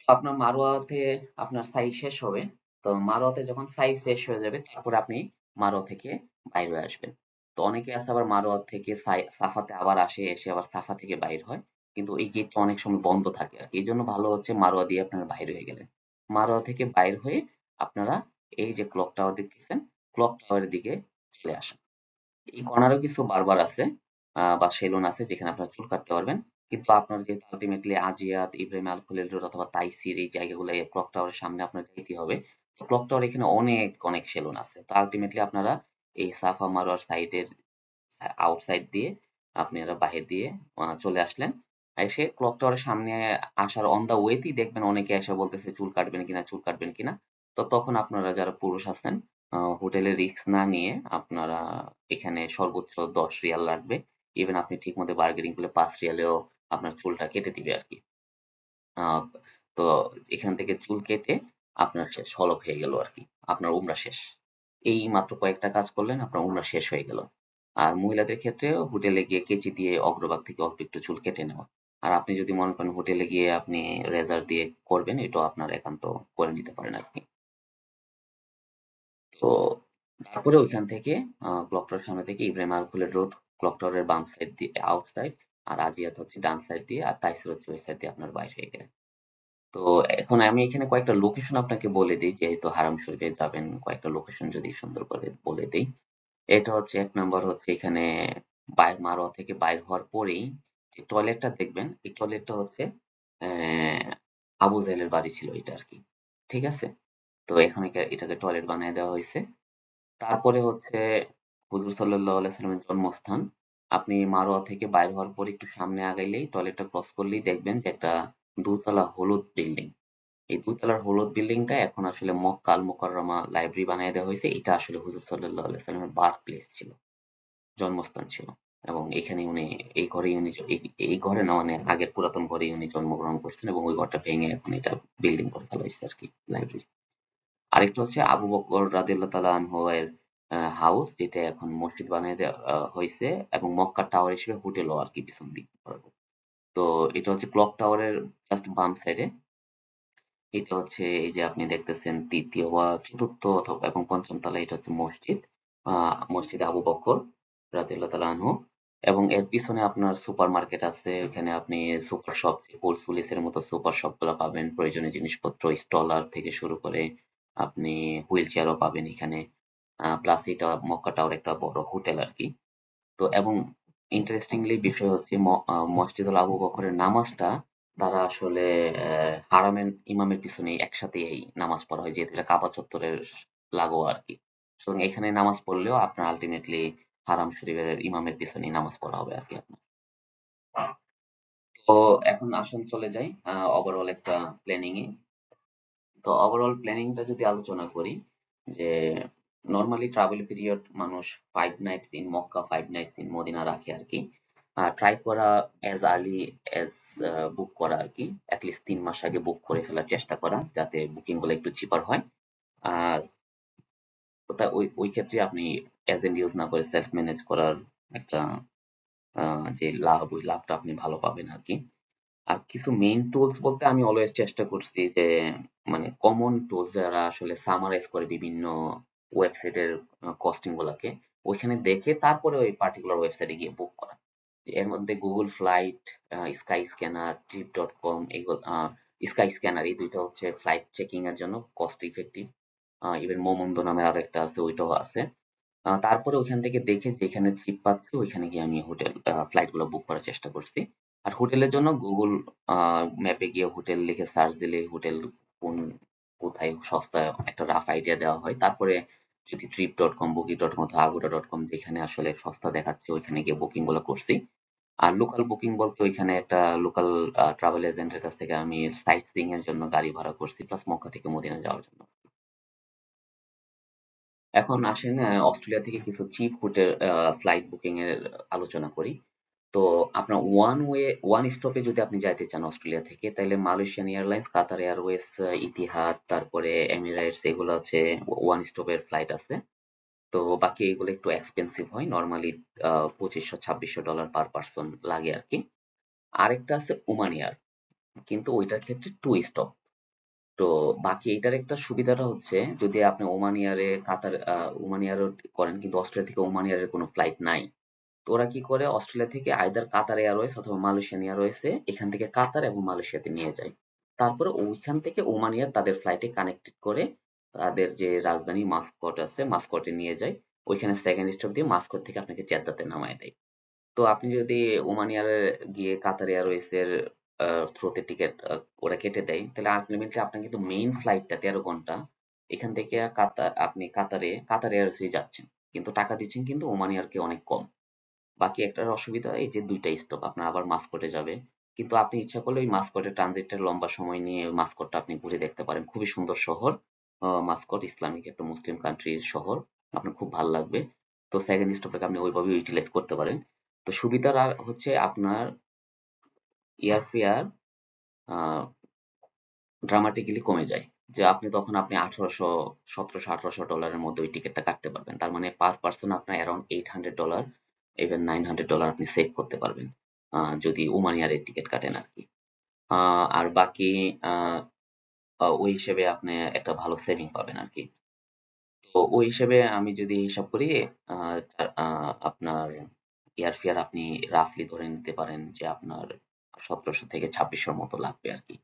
আপনার মারোয়াতে আপনার সাই শেষ হবে। তো মারোয়াতে যখন সাই শেষ হয়ে যাবে তারপরে আপনি মারোয়া থেকে বাইর হয়ে আসবেন। তো অনেকে আছে আবার মারোয়া থেকে সাফাতে আবার আসে, এসে আবার সাফা থেকে বাইর হয়। কিন্তু এই গেটটা অনেক সময় বন্ধ থাকে আর কি। এই জন্য ভালো হচ্ছে মারোয়া দিয়ে আপনারা বাইর হয়ে গেলেন। মারোয়া থেকে বাইর হয়ে আপনারা এই যে ক্লক টাওয়ার দেখতেছেন, ক্লক টাওয়ারের দিকে চলে আসেন। এই কর্নারেও কিছু বারবার আছে বা সেলুন আছে যেখানে আপনারা চুল কাটতে পারবেন। কিন্তু আপনার যেহেতু আল্টিমেটলি আজিয়াত, ইব্রাহিম আল খলিল রোড অথবা তাইসির এই জায়গাগুলো ক্লক টাওয়ারের সামনে আপনার যাইতে হবে। তো ক্লক টাওয়ার এখানে অনেক অনেক সেলুন আছে। তো আল্টিমেটলি আপনারা এই সাফা মারোয়ার সাইডের আউটসাইড দিয়ে আপনারা বাহির দিয়ে চলে আসলেন। এসে ক্লক টাওয়ারের সামনে আসার অন দা ওয়েতেই দেখবেন অনেকে এসে বলতেছে চুল কাটবেন কিনা, চুল কাটবেন কিনা। তো তখন আপনারা যারা পুরুষ আছেন হোটেলে রিস্ক না নিয়ে আপনারা এখানে সর্বোচ্চ ১০ রিয়াল লাগবে। ইভেন আপনি ঠিকমতো বার্গেনিং করলে ৫ রিয়ালেও আপনার চুলটা কেটে দিবে আরকি। আ তো এখান থেকে চুল কেটে আপনার শেষ হলক হয়ে গেল আরকি। আপনার উমরা শেষ। এই মাত্র কয়েকটা কাজ করলেন আপনার উমরা শেষ হয়ে গেল। আর মহিলাদের ক্ষেত্রেও হোটেলে গিয়ে কেচি দিয়ে অগ্রভাগ থেকে অল্প একটু চুল কেটে নেওয়া। আর আপনি যদি মনে করেন হোটেলে গিয়ে আপনি রেজার দিয়ে করবেন এটাও আপনার একান্ত করে নিতে পারেন আরকি। তো তারপরে ওইখান থেকে ক্লক টাওয়ারের সামনে থেকে ইব্রাহিম আলখুলের রোড, ক্লক টাওয়ারের বাম সাইড দিয়ে আউট সাইড, আর আজিয়াত হচ্ছে ডান সাইড দিয়ে, আর তাইসির হচ্ছে ওই সাইড দিয়ে আপনার বাইর হয়ে গেলেন। তো এখন আমি এখানে কয়েকটা লোকেশন আপনাকে বলে দিই, যেহেতু হারাম শরীফে যাবেন কয়েকটা লোকেশন যদি সুন্দর করে বলে দিই। এটা হচ্ছে ১ নাম্বার হচ্ছে এখানে মারোয়া থেকে বাইর হওয়ার পরেই যে টয়লেটটা দেখবেন, এই টয়লেটটা হচ্ছে আবু জাহেলের বাড়ি ছিল এটা আরকি। ঠিক আছে? তো এখন এটাকে টয়লেট বানায় দেওয়া হইছে। তারপরে হচ্ছে হুজুর সাল্লাল্লাহু আলাইহি সাল্লামের জন্মস্থান। আপনি মারোয়া থেকে বাইর হওয়ার পরে একটু সামনে আগাইলেই টয়লেটটা ক্রস করলেই দেখবেন যে একটা দোতলা হলুদ বিল্ডিং। এই ২ তলার হলুদ বিল্ডিংটা এখন আসলে মক্কা আল মুকাররমা লাইব্রেরি বানায় দেওয়া হয়েছে। এটা আসলে হুজুর সাল্লাল্লাহু আলাইহি ওয়াসাল্লামের বার্থ প্লেস ছিল, জন্মস্থান ছিল। এবং এখানে উনি এই ঘরেই উনি এই ঘরে না, মানে আগের পুরাতন ঘরেই উনি জন্মগ্রহণ করছেন, এবং ওই ঘরটা ভেঙে এখন এটা বিল্ডিং করে ফেলা হয়েছে আরকি, লাইব্রেরি। আরেকটা হচ্ছে আবু বকর রাদিয়াল্লাহু তাআলা আনহু এর হাউস, যেটা এখন মসজিদ বানায় দেওয়া হইছে, এবং মক্কা টাওয়ার হিসেবে হোটেলও আরকি পিছন দিক বরাবর। তো এটা হচ্ছে ক্লক টাওয়ারের জাস্ট বাম সাইডে। এটা হচ্ছে এই যে আপনি দেখতেছেন ৩য় বা ৪র্থ অথবা এবং ৫ম তলায়, এটা হচ্ছে মসজিদ। মসজিদ আবু বকর রাদিয়াল্লাহু তাআলা আনহু। এবং এর পিছনে আপনার সুপার মার্কেট আছে। এখানে আপনি সুপার শপ, পুলিশের মতো সুপার শপ গুলা পাবেন। প্রয়োজনীয় জিনিসপত্র স্টলার থেকে শুরু করে আপনি হুইল চেয়ারও পাবেন এখানে। প্লাস এটা মক্কা টাওয়ার একটা বড় হোটেল আরকি। তো এবং ইন্টারেস্টিংলি বিষয় হচ্ছে মসজিদুল আবু বকরের নামাজটা তারা আসলে হারামের ইমামের পিছনে একসাথেই নামাজ পড়া হয়, যেহেতু এটা কাবা চত্বরের লাগোয়া আরকি। সুতরাং এখানে নামাজ পড়লেও আপনার আলটিমেটলি হারাম শরীফের ইমামের পিছনেই নামাজ পড়া হবে আরকি আপনার। তো এখন আসুন চলে যাই ওভারঅল একটা প্ল্যানিং এ। তো ওভারঅল প্ল্যানিংটা যদি আলোচনা করি, যে নরমালি ট্রাভেল পিরিয়ড মানুষ 5 nights in Mecca, 5 nights in Medina রাখে আরকি। ট্রাই করা অ্যাজ আর্লি অ্যাজ বুক করা আরকি। এটলিস্ট ৩ মাস আগে বুক করে ফেলার চেষ্টা করা, যাতে বুকিং গুলো একটু চিপার হয়। আর ওই ক্ষেত্রে আপনি এজেন্ট ইউজ না করে সেলফ ম্যানেজ করার একটা যে লাভ, ওই লাভটা আপনি ভালো পাবেন আরকি। আর কিছু মেইন টুলস বলতে আমি অলওয়েজ চেষ্টা করছি যে, মানে কমন টুলস যারা আসলে সামারাইজ করে বিভিন্ন ওয়েবসাইটের কস্টিং গুলাকে, ওইখানে দেখে তারপরে ওই পার্টিকুলার ওয়েবসাইটে গিয়ে বুক করা। এর মধ্যে গুগল ফ্লাইট, স্কাই স্ক্যানার, ট্রিপ.কম, এগুলো স্কাই স্ক্যানার, এই দুইটা হচ্ছে ফ্লাইট চেকিং এর জন্য কস্ট ইফেক্টিভ। ইভেন মোমোন্দো নামের আর একটা আছে, ওইটাও আছে। তারপরে ওইখান থেকে দেখে যেখানে চিপ পাচ্ছি ওইখানে গিয়ে আমি হোটেল ফ্লাইট গুলো বুক করার চেষ্টা করছি। আর হোটেলের জন্য গুগল ম্যাপে গিয়ে হোটেল লিখে সার্চ দিলে হোটেল কোন কোথায় সস্তা একটা রাফ আইডিয়া দেওয়া হয়। তারপরে যদি ট্রিপ.কম, বুকিং.কম অথবা আগোড়া.কম, যেখানে আসলে সস্তা দেখাচ্ছে ওইখানে গিয়ে বুকিং গুলো করছি। আর লোকাল বুকিং বলতে ওইখানে একটা লোকাল ট্রাভেল এজেন্টের কাছ থেকে আমি সাইট সিইং এর জন্য গাড়ি ভাড়া করছি, প্লাস মক্কা থেকে মদিনা যাওয়ার জন্য। এখন আসেন অস্ট্রেলিয়া থেকে কিছু চিপ হোটেল ফ্লাইট বুকিং এর আলোচনা করি। তো আপনার ওয়ান স্টপে যদি আপনি যাইতে চান অস্ট্রেলিয়া থেকে, তাহলে Malaysian airlines, Qatar Airways, Etihad, তারপরে এমিরেটস, এগুলো হচ্ছে ওয়ান স্টপের ফ্লাইট আছে। তো বাকি এগুলো একটু এক্সপেন্সিভ হয়, নর্মালি $২৫০০-২৬০০ পার পার্সন লাগে আর কি। আরেকটা আছে ওমান এয়ার, কিন্তু ওইটার ক্ষেত্রে টু স্টপ। তো বাকি এটার একটা সুবিধাটা হচ্ছে, যদি আপনি ওমান এয়ারে কাতার ওমান এয়ারও করেন, কিন্তু অস্ট্রেলিয়া থেকে ওমান এয়ারের কোনো ফ্লাইট নাই। তো ওরা কি করে, অস্ট্রেলিয়া থেকে আইদার কাতার এয়ারওয়েজ অথবা মালয়েশিয়ান এয়ারওয়েজে এখান থেকে কাতার এবং মালয়েশিয়াতে নিয়ে যায়। তারপরে ওইখান থেকে ওমান এয়ার তাদের ফ্লাইটে কানেক্টেড করে তাদের যে রাজধানী মাস্কট আছে, মাস্কটে নিয়ে যায়। ওইখানে সেকেন্ড স্টপ দিয়ে মাস্কট থেকে আপনাকে জেদ্দাতে নামায় দেয়। তো আপনি যদি ওমান এয়ারে গিয়ে কাতার এয়ারওয়েজ এর থ্রুতে টিকেট ওরা কেটে দেয়, তাহলে আলটিমেটলি আপনার কিন্তু মেইন ফ্লাইটটা ১৩ ঘন্টা এখান থেকে আপনি কাতার এয়ারওয়েজে যাচ্ছেন, কিন্তু টাকা দিচ্ছেন কিন্তু ওমান এয়ারকে অনেক কম। বাকি একটার অসুবিধা এই যে ২ টা স্টপ আপনার আবার মাস্কটে যাবে। কিন্তু আপনি ইচ্ছা করলে ওই মাস্কটের ট্রানজিটটা লম্বা সময় নিয়ে ওই মাস্কটটা আপনি ঘুরে দেখতে পারেন। খুবই সুন্দর শহর। মাস্কট ইসলামিক একটা মুসলিম কান্ট্রির শহর। আপনার খুব ভাল লাগবে। তো সেকেন্ড স্টপটাকে আপনি ওইভাবে ইউটিলাইজ করতে পারেন। তো সুবিধার আর হচ্ছে আপনার এয়ার ফেয়ার আ ড্রামাটিক্যালি কমে যায়। যে আপনি ১৭০০-১৮০০ ডলারের মধ্যে ওই টিকেটটা কাটতে পারবেন। তার মানে পার পারসন আপনার অ্যারাউন্ড $800, ইভেন $900 আপনি সেভ করতে পারবেন। যদি ওমান এয়ারের টিকেট কাটেন আরকি। আ আর বাকি আ আ ওই হিসেবে আপনি একটা ভালো সেভিং পাবেন আরকি। তো ওই হিসেবে আমি যদি হিসাব করি, আ আ আপনার এয়ার ফেয়ার আপনি রাফলি ধরে নিতে পারেন যে আপনার ১৭০০ থেকে ২৬০০ র মতো লাগবে আরকি।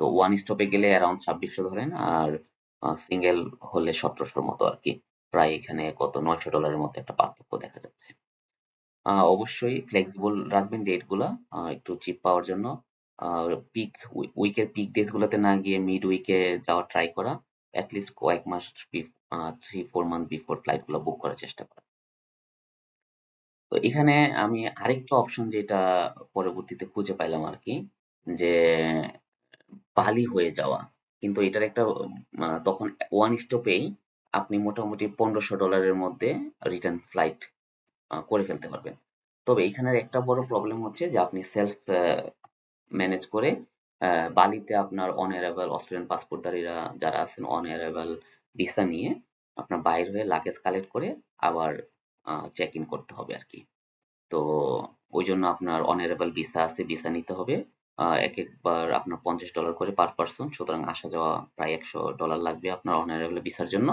তো ওয়ান স্টপে গেলে অ্যারাউন্ড ২৬০০ ধরেন, আর সিঙ্গেল হলে ১৭০০ র মতো আরকি। প্রায় এখানে কত $৯০০ মতো একটা পার্থক্য দেখা যাচ্ছে। অবশ্যই ফ্লেক্সিবল রাখবেন ডেট গুলা একটু চিপ পাওয়ার জন্য। আর পিক উইকের পিক ডেজ গুলোতে না গিয়ে মিড উইকে যাওয়ার ট্রাই করা। এট লিস্ট কয়েক মাস ৩-৪ মান্থ বিফোর ফ্লাইট গুলো বুক করার চেষ্টা করা। তো এখানে আমি আরেকটা অপশন যেটা পরবর্তীতে খুঁজে পাইলাম আরকি, যে বালি হয়ে যাওয়া। কিন্তু এটার একটা তখন ওয়ান স্টপেই আপনি মোটামুটি $1500 মধ্যে রিটার্ন ফ্লাইট করে ফেলতে পারবেন। তবে এখানের একটা বড় প্রবলেম হচ্ছে যে আপনি সেলফ ম্যানেজ করে বালিতে আপনার অন অ্যারাইভাল অস্ট্রেলিয়ান পাসপোর্টধারীরা যারা আছেন অন অ্যারাইভাল ভিসা নিয়ে আপনার বাইর হয়ে লাগেজ কালেক্ট করে আবার চেক ইন করতে হবে আর কি। তো ওই জন্য আপনার অন অ্যারাইভাল ভিসা আছে, ভিসা নিতে হবে। এক একবার আপনার $50 করে পার পারসন, সুতরাং আসা যাওয়া প্রায় $100 লাগবে আপনার অন অ্যারাইভাল ভিসার জন্য।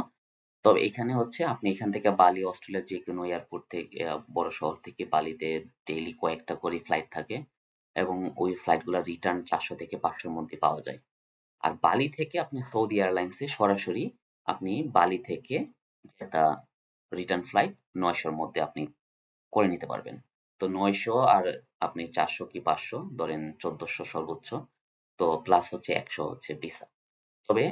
তবে এখানে হচ্ছে আপনি এখান থেকে বালি অস্ট্রেলিয়ার যে কোনো এয়ারপোর্ট থেকে বড় শহর থেকে বালিতে ডেইলি কয়েকটা করে ফ্লাইট থাকে এবং ওই ফ্লাইটগুলো রিটার্ন 400 থেকে 500 মধ্যে পাওয়া যায়। আর বালি থেকে আপনি সৌদি এয়ারলাইন্সে সরাসরি আপনি বালি থেকে একটা রিটার্ন ফ্লাইট 900 মধ্যে আপনি করে নিতে পারবেন। তো 900 আর আপনি 400 কি 500 ধরেন 1400 সর্বোচ্চ, তো প্লাস হচ্ছে 100 হচ্ছে ভিসা। তবে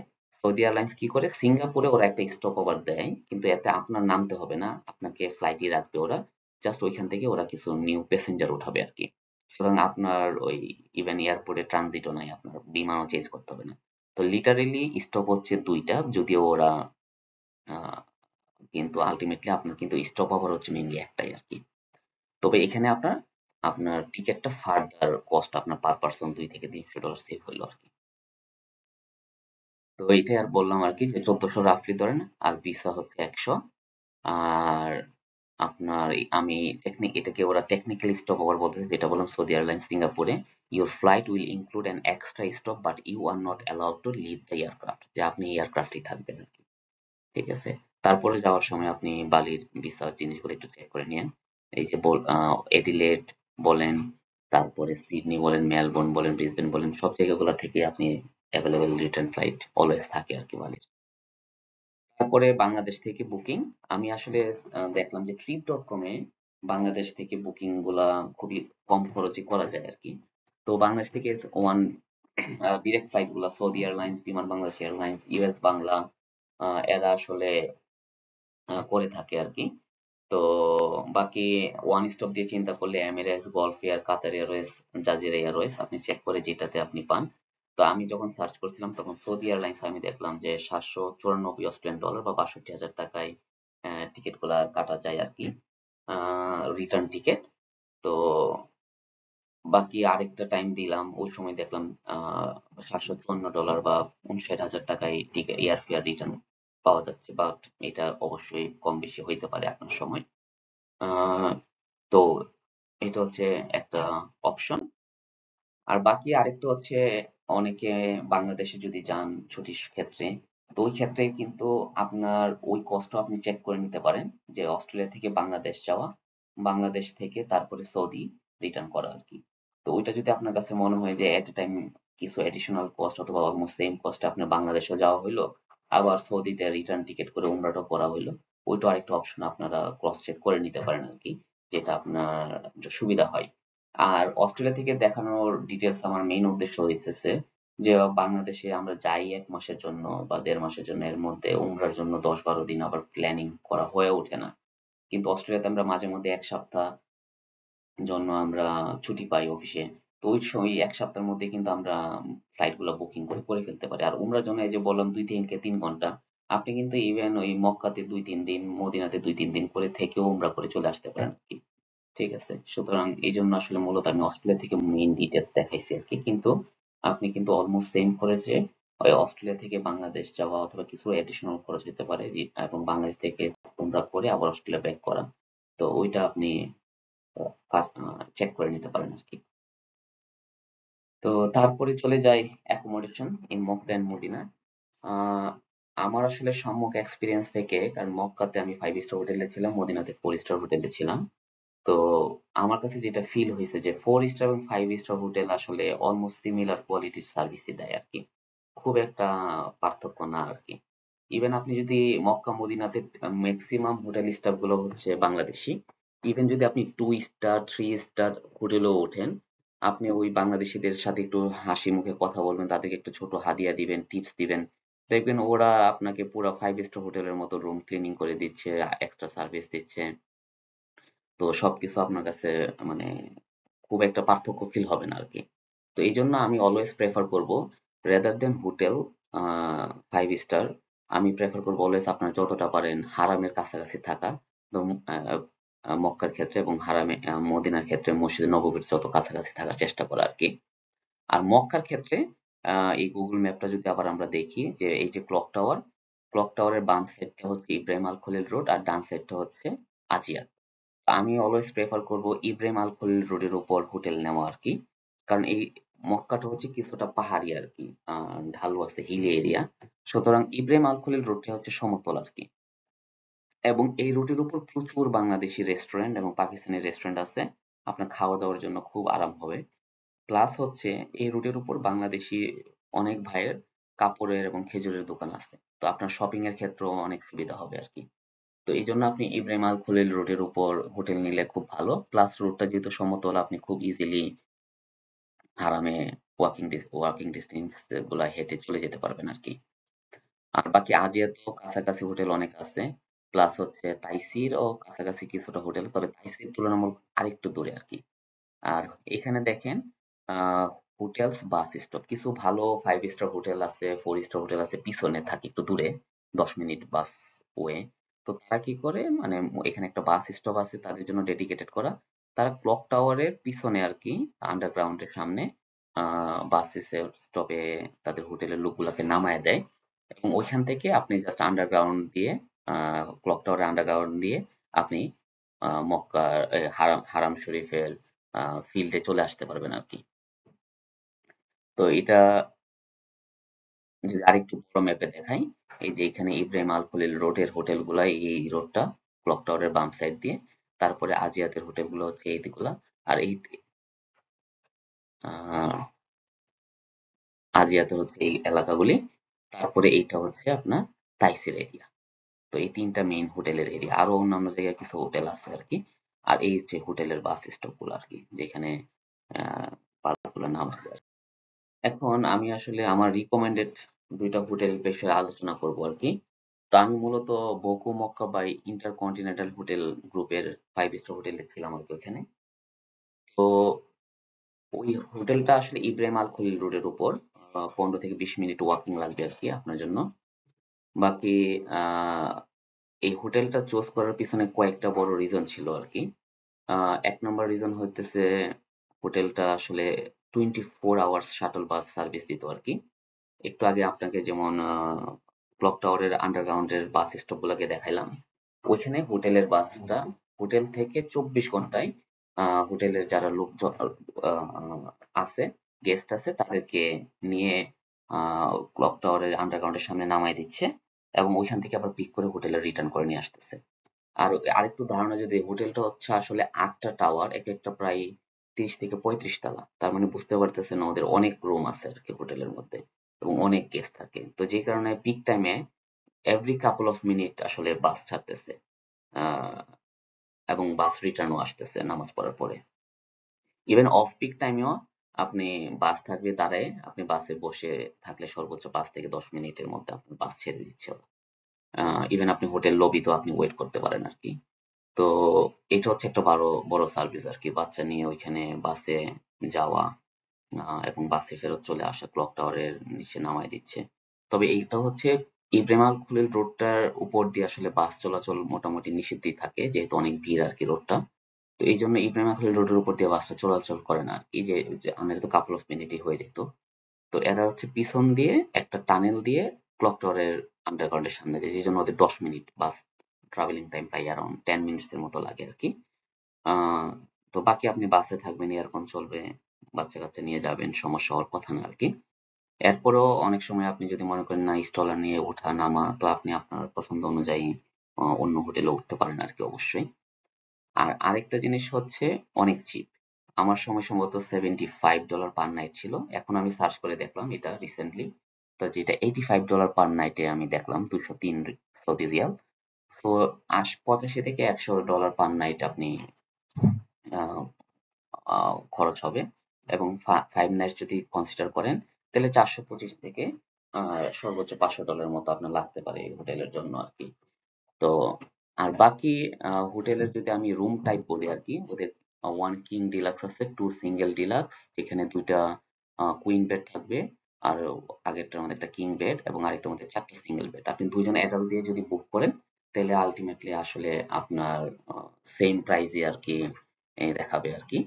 সৌদি এয়ারলাইন্স কি করে, সিঙ্গাপুরে ওরা একটা স্টপ ওভার দেয় কিন্তু এতে আপনার নামতে হবে না, আপনাকে ফ্লাইটই রাখবে ওরা, জাস্ট ওইখান থেকে ওরা কিছু নিউ প্যাসেঞ্জার উঠাবে আর কি। সুতরাং আপনার ওই ইভেন এয়ারপোর্টে ট্রানজিটও নাই, আপনার বিমানও চেঞ্জ করতে হবে না। তো লিটারেলি স্টপ হচ্ছে দুইটা, যদিও ওরা কিন্তু আলটিমেটলি আপনার কিন্তু স্টপ ওভার হচ্ছে মেইনলি একটাই আর কি। তবে এখানে আপনার আপনার টিকিটটা ফার্দার কস্ট আপনার পার পার্সন $2 থেকে $300 সেভ হইলো আর কি। তো এইটাই আর বললাম আর কি, যে 1400 রাফলি ধরেন আর ভিসা হচ্ছে 100। আর আপনার আমি এটাকে ওরা টেকনিক্যালি স্টপ ওভার বলতেছে, যেটা বললাম সৌদি এয়ারলাইন্স সিঙ্গাপুরে, your flight will include an extra stop but you are not allowed to leave the aircraft, যে আপনি এয়ারক্রাফটই থাকবেন আর কি। ঠিক আছে, তারপরে যাওয়ার সময় আপনি বালির ভিসার জিনিসগুলো একটু চেক করে নিন। এই যে এডিলেড বলেন, তারপরে সিডনি বলেন, মেলবোর্ন বলেন, ব্রিসবেন বলেন, সব জায়গাগুলো থেকে আপনি অ্যাভেলেবেল রিটার্ন ফ্লাইট অলওয়েজ থাকে আর কি বালির। তারপরে বাংলাদেশ থেকে বুকিং, আমি আসলে দেখলাম যে trip.com এ বাংলাদেশ থেকে বুকিং গুলা খুবই কম খরচে করা যায় আর কি। তো বাংলাদেশ থেকে ওয়ান ডিরেক্ট ফ্লাইট গুলা সৌদি এয়ারলাইন্স, বিমান বাংলাদেশ এয়ারলাইন্স, ইউএস বাংলা এরা আসলে করে থাকে আর কি। তো বাকি ওয়ান স্টপ দিয়ে চিন্তা করলে Emirates, golf air, Qatar Airways, Jazeera Airways আপনি চেক করে যেটাতে আপনি পান। তো আমি যখন সার্চ করছিলাম তখন সৌদি এয়ারলাইন্স আমি দেখলাম যে 794 অস্ট্রেলিয়ান ডলার বা 62,000 টাকায় টিকিট গুলা কাটা যায় আর কি, রিটার্ন টিকিট। তো বাকি আরেকটা টাইম দিলাম, ওই সময় দেখলাম $754 বা 59,000 টাকায় টিকিট এয়ার ফেয়ার রিটার্ন পাওয়া যাচ্ছে, বাট এটা অবশ্যই কম বেশি হইতে পারে আপনার সময়। আহ, তো এটা হচ্ছে একটা অপশন। আর বাকি আরেকটা হচ্ছে, অনেকে বাংলাদেশে যদি যান ছুটির ক্ষেত্রে, তো ওই ক্ষেত্রে কিন্তু আপনার ওই কষ্ট আপনি চেক করে নিতে পারেন, যে অস্ট্রেলিয়া থেকে বাংলাদেশ যাওয়া, বাংলাদেশ থেকে তারপরে সৌদি রিটার্ন করা আর কি। তো ওইটা যদি আপনার কাছে মনে হয় যে এট এ টাইম কিছু এডিশনাল কস্ট অথবা অলমোস্ট সেম কস্টে আপনার বাংলাদেশও যাওয়া হইলো, আবার সৌদিতে রিটার্ন টিকিট করে উমরাটাও করা হইলো, ওইটা আরেকটা অপশন আপনারা ক্রস চেক করে নিতে পারেন আর কি, যেটা আপনার সুবিধা হয়। আর অস্ট্রেলিয়া থেকে দেখানোর ডিটেলস আমার মেইন উদ্দেশ্য হইতেছে যে বাংলাদেশে আমরা যাই 1 মাসের জন্য বা 1.5 মাসের জন্য, এর মধ্যে উমরার জন্য 10-12 দিন আবার প্ল্যানিং করা হয়ে ওঠে না। কিন্তু অস্ট্রেলিয়াতে আমরা মাঝে মধ্যে 1 সপ্তাহ জন্য আমরা ছুটি পাই অফিসে। তো ওই সময় 1 সপ্তাহের মধ্যে কিন্তু আমরা ফ্লাইট গুলো বুকিং করে করে ফেলতে পারি। আর উমরার জন্য এই যে বললাম 2 থেকে 3 ঘন্টা, আপনি কিন্তু ইভেন ওই মক্কাতে 2-3 দিন, মদিনাতে 2-3 দিন করে থেকেও উমরা করে চলে আসতে পারেন আর কি। ঠিক আছে, সুতরাং এই জন্য আসলে মূলত আমি অস্ট্রেলিয়া থেকে মেইন ডিটেলস দেখাইছি আর কি। কিন্তু আপনি কিন্তু অলমোস্ট সেম খরচে ওই অস্ট্রেলিয়া থেকে বাংলাদেশ যাওয়া অথবা কিছু এডিশনাল খরচ হতে পারে, এবং বাংলাদেশ থেকে উমরা করে আবার অস্ট্রেলিয়া ব্যাক করা, তো ওইটা আপনি চেক করে নিতে পারেন আর কি। তো তারপরে চলে যাই accommodation in Mecca and Medina. Ah, আমার আসলে সম্যক এক্সপিরিয়েন্স থেকে, কারণ মক্কাতে আমি 5 স্টার হোটেলে ছিলাম, মদিনাতে 4 স্টার হোটেলে ছিলাম। তো আমার কাছে যেটা ফিল হয়েছে যে 4 স্টার এবং 5 স্টার হোটেল আসলে অলমোস্ট সিমিলার কোয়ালিটির সার্ভিসই দেয় আর কি, খুব একটা পার্থক্য না আর কি। ইভেন আপনি যদি মক্কা মদিনাতে ম্যাক্সিমাম হোটেল স্টাফ গুলো হচ্ছে বাংলাদেশি, ইভেন যদি আপনি 2 স্টার 3 স্টার হোটেলেও ওঠেন, আপনি ওই বাংলাদেশিদের সাথে একটু হাসি মুখে কথা বলবেন, তাদেরকে একটু ছোট হাদিয়া দিবেন, টিপস দিবেন, দেখবেন ওরা আপনাকে পুরো 5 স্টার হোটেলের মতো রুম ক্লিনিং করে দিচ্ছে, এক্সট্রা সার্ভিস দিচ্ছে। তো সবকিছু আপনার কাছে মানে খুব একটা পার্থক্য ফিল হবে না আরকি। তো এইজন্য আমি অলওয়েজ প্রেফার করব, রেদার দেন হোটেল, 5 স্টার, আমি প্রেফার করবো অলওয়েজ আপনার যতটা পারেন হারামের কাছাকাছি থাকা। তো মক্কার ক্ষেত্রে এবং মদিনার ক্ষেত্রে মসজিদ নববীর যত কাছাকাছি থাকার চেষ্টা করা আর কি। আর মক্কার ক্ষেত্রে এই গুগল ম্যাপটা যদি আবার আমরা দেখি যে এই যে ক্লক টাওয়ারের বাম সাইডটা হচ্ছে ইব্রাহিম আল খলিল রোড আর ডান সাইডটা হচ্ছে আজিয়া। আমি অলওয়েজ প্রেফার করব ইব্রাহিম আল খলিল রোডের উপর হোটেল নেওয়া আর কি। কারণ এই মক্কাটা হচ্ছে কিছুটা পাহাড়ি আর কি, ঢালু আছে, হিলি এরিয়া। সুতরাং ইব্রাহিম আল খলিল রোডটা হচ্ছে সমতল আর কি। এবং এই রুটের উপর প্রচুর বাংলাদেশি রেস্টুরেন্ট এবং পাকিস্তানি রেস্টুরেন্ট আছে, আপনার খাওয়া দাওয়ার জন্য খুব আরাম হবে। প্লাস হচ্ছে এই রুটের উপর বাংলাদেশি অনেক ভাইয়ের কাপড়ের এবং খেজুরের দোকান আছে, তো আপনার শপিং এর ক্ষেত্রেও অনেক সুবিধা হবে আর কি। তো এই জন্য আপনি ইব্রাহিম আল খলিল রোডের উপর হোটেল নিলে খুব ভালো। প্লাস রোডটা যেহেতু সমতল, আপনি খুব ইজিলি আরামে ওয়াকিং ডিস্টেন্স গুলা হেঁটে চলে যেতে পারবেন আর কি। আর বাকি আজিয়াতেও কাছাকাছি হোটেল অনেক আছে। প্লাস হচ্ছে তাইসিরও কাছাকাছি কিছুটা হোটেল, তবে তাইসির তুলনামূলক আরেকটু দূরে আর কি। আর এখানে দেখেন আহ হোটেলস বাস স্টপ, কিছু ভালো 5 স্টার হোটেল আছে, 4 স্টার হোটেল আছে পিছনে থাকে একটু দূরে, 10 মিনিট বাস ওয়ে। তো তারা কি করে, মানে এখানে একটা বাস স্টপ আছে তাদের জন্য ডেডিকেটেড করা, তারা ক্লক টাওয়ারের পিছনে আর কি, আন্ডারগ্রাউন্ডের সামনে বাস স্টপে তাদের হোটেলের লোকগুলাকে নামায় দেয়। এবং ওইখান থেকে আপনি জাস্ট আন্ডারগ্রাউন্ড দিয়ে, ক্লক টাওয়ারের আন্ডারগ্রাউন্ড দিয়ে আপনি মক্কার হারাম হারাম শরীফের ফিল্ডে চলে আসতে পারবেন আর কি। তো এটা যদি আরেকটু বড় ম্যাপে দেখাই, এই যে এখানে ইব্রাহিম আল খলিল রোডের হোটেলগুলাই এই রোডটা, ক্লক টাওয়ারের বাম সাইড দিয়ে। তারপরে আজিয়াতের হোটেলগুলো হচ্ছে এই দিকগুলা। আর এই আহ, আজিয়াতের হচ্ছে এই এলাকাগুলি। তারপরে এইটা হচ্ছে আপনার তাইসের এরিয়া। তো এই তিনটা মেইন হোটেলের এরিয়া, আরো অন্যান্য জায়গায় কিছু হোটেল আছে আর কি। আর এই হচ্ছে হোটেলের বাস স্টপ গুলো আর কি, যেখানে বাসগুলোর নাম আছে। এখন আমি আসলে আমার রিকমেন্ডেড ২ টা হোটেল বিষয়ে আলোচনা করব আর কি। তো আমি মূলত বকু মক্কা বাই ইন্টারকন্টিনেন্টাল হোটেল গ্রুপের 5 স্টার হোটেলে ছিলাম আর কি ওখানে। তো ওই হোটেলটা আসলে ইব্রাহিম আল খলিল রোডের উপর, 15 থেকে 20 মিনিট ওয়াকিং লাগবে আর কি আপনার জন্য। বাকি আহ এই হোটেলটা চুজ করার পিছনে কয়েকটা বড় রিজন ছিল আর কি। ১ নম্বর রিজন হইতেছে হোটেলটা আসলে 24 আওয়ার্স শাটল বাস সার্ভিস দিত আর কি। একটু আগে আপনাকে যেমন ক্লক টাওয়ারের আন্ডারগ্রাউন্ডের বাস স্টপ গুলাকে দেখাইলাম, ওইখানে হোটেলের বাসটা হোটেল থেকে 24 ঘন্টায় হোটেলের যারা লোকজন আছে, গেস্ট আছে, তাদেরকে নিয়ে ক্লক টাওয়ারের আন্ডারগ্রাউন্ডের সামনে নামাই দিচ্ছে এবং ওইখান থেকে আবার পিক করে হোটেলে রিটার্ন করে নিয়ে আসতেছে। আর আরেকটু ধারণা যদি, হোটেলটা হচ্ছে আসলে 8টা টাওয়ার, এক একটা প্রায় 30 থেকে 35 তলা। তার মানে বুঝতে পারতেছেন ওদের অনেক রুম আছে আর কি হোটেলের মধ্যে, এবং অনেক গেস্ট থাকে। তো যে কারণে পিক টাইমে এভরি কাপল অফ মিনিট আসলে বাস ছাড়তেছে, আহ, এবং বাস রিটার্নও আসতেছে নামাজ পড়ার পরে। ইভেন অফ পিক টাইমেও আপনি বাস থাকবে দাঁড়ায়, আপনি বাসে বসে থাকলে সর্বোচ্চ 5 থেকে 10 মিনিটের মধ্যে আপনার বাস ছেড়ে দিচ্ছে। ইভেন আপনি হোটেল লবিতেও আপনি ওয়েট করতে পারেন আর কি। তো এটা হচ্ছে একটা বড় সার্ভিস আর কি, বাচ্চা নিয়ে ওইখানে বাসে যাওয়া এবং বাসে ফেরত চলে আসা, ক্লক টাওয়ারের নিচে নামায় দিচ্ছে। তবে এইটা হচ্ছে ইব্রাহিম আল খলিল রোডটার উপর দিয়ে আসলে বাস চলাচল মোটামুটি নিষিদ্ধই থাকে, যেহেতু অনেক ভিড় আর কি রোডটা। তো এই জন্য ইব্রাহিম আল খলিল রোডের উপর দিয়ে বাসটা চলাচল করে না। এই যে আমাদের তো কাপল অফ মিনিটই হয়ে যেত। তো এরা হচ্ছে পিছন দিয়ে একটা টানেল দিয়ে ক্লক টাওয়ারের আন্ডারগ্রাউন্ডের সামনে যায়, যে জন্য ওদের 10 মিনিট বাস ট্রাভেলিং টাইম প্রায় অ্যারাউন্ড 10 মিনিটস এর মতো লাগে আর কি। আহ তো বাকি আপনি বাসে থাকবেন, এয়ারকন চলবে, বাচ্চা কাচ্চা নিয়ে যাবেন, সমস্যা হওয়ার কথা না আর কি। এরপরেও অনেক সময় আপনি যদি মনে করেন না স্টলার নিয়ে ওঠা নামা, তো আপনি আপনার পছন্দ অনুযায়ী অন্য হোটেলে উঠতে পারেন আর কি অবশ্যই। আর আরেকটা জিনিস হচ্ছে অনেক চিপ। আমার সময় সম্ভবত $75 পার নাইট ছিল। এখন আমি সার্চ করে দেখলাম এটা রিসেন্টলি, তো যেটা $85 পার নাইটে আমি দেখলাম 203 সৌদি রিয়াল। তো 85 থেকে 100 ডলার পার নাইট আপনি আহ, খরচ হবে। এবং 5 নাইটস যদি কনসিডার করেন, তাহলে 425 থেকে সর্বোচ্চ $500 মতো আপনার লাগতে পারে এই হোটেলের জন্য আর কি। তো আর বাকি হোটেলের যদি আমি রুম টাইপ বলি আর কি, ওদের 1 কিং ডিলাক্স আছে, 2 সিঙ্গেল ডিলাক্স, যেখানে 2টা কুইন বেড থাকবে, আর আগেরটার মধ্যে একটা কিং বেড এবং আরেকটার মধ্যে 4টা সিঙ্গেল বেড। আপনি 2 জন অ্যাডাল্ট দিয়ে যদি বুক করেন তাহলে আলটিমেটলি আসলে আপনার সেম প্রাইসই আরকি দেখাবে আরকি।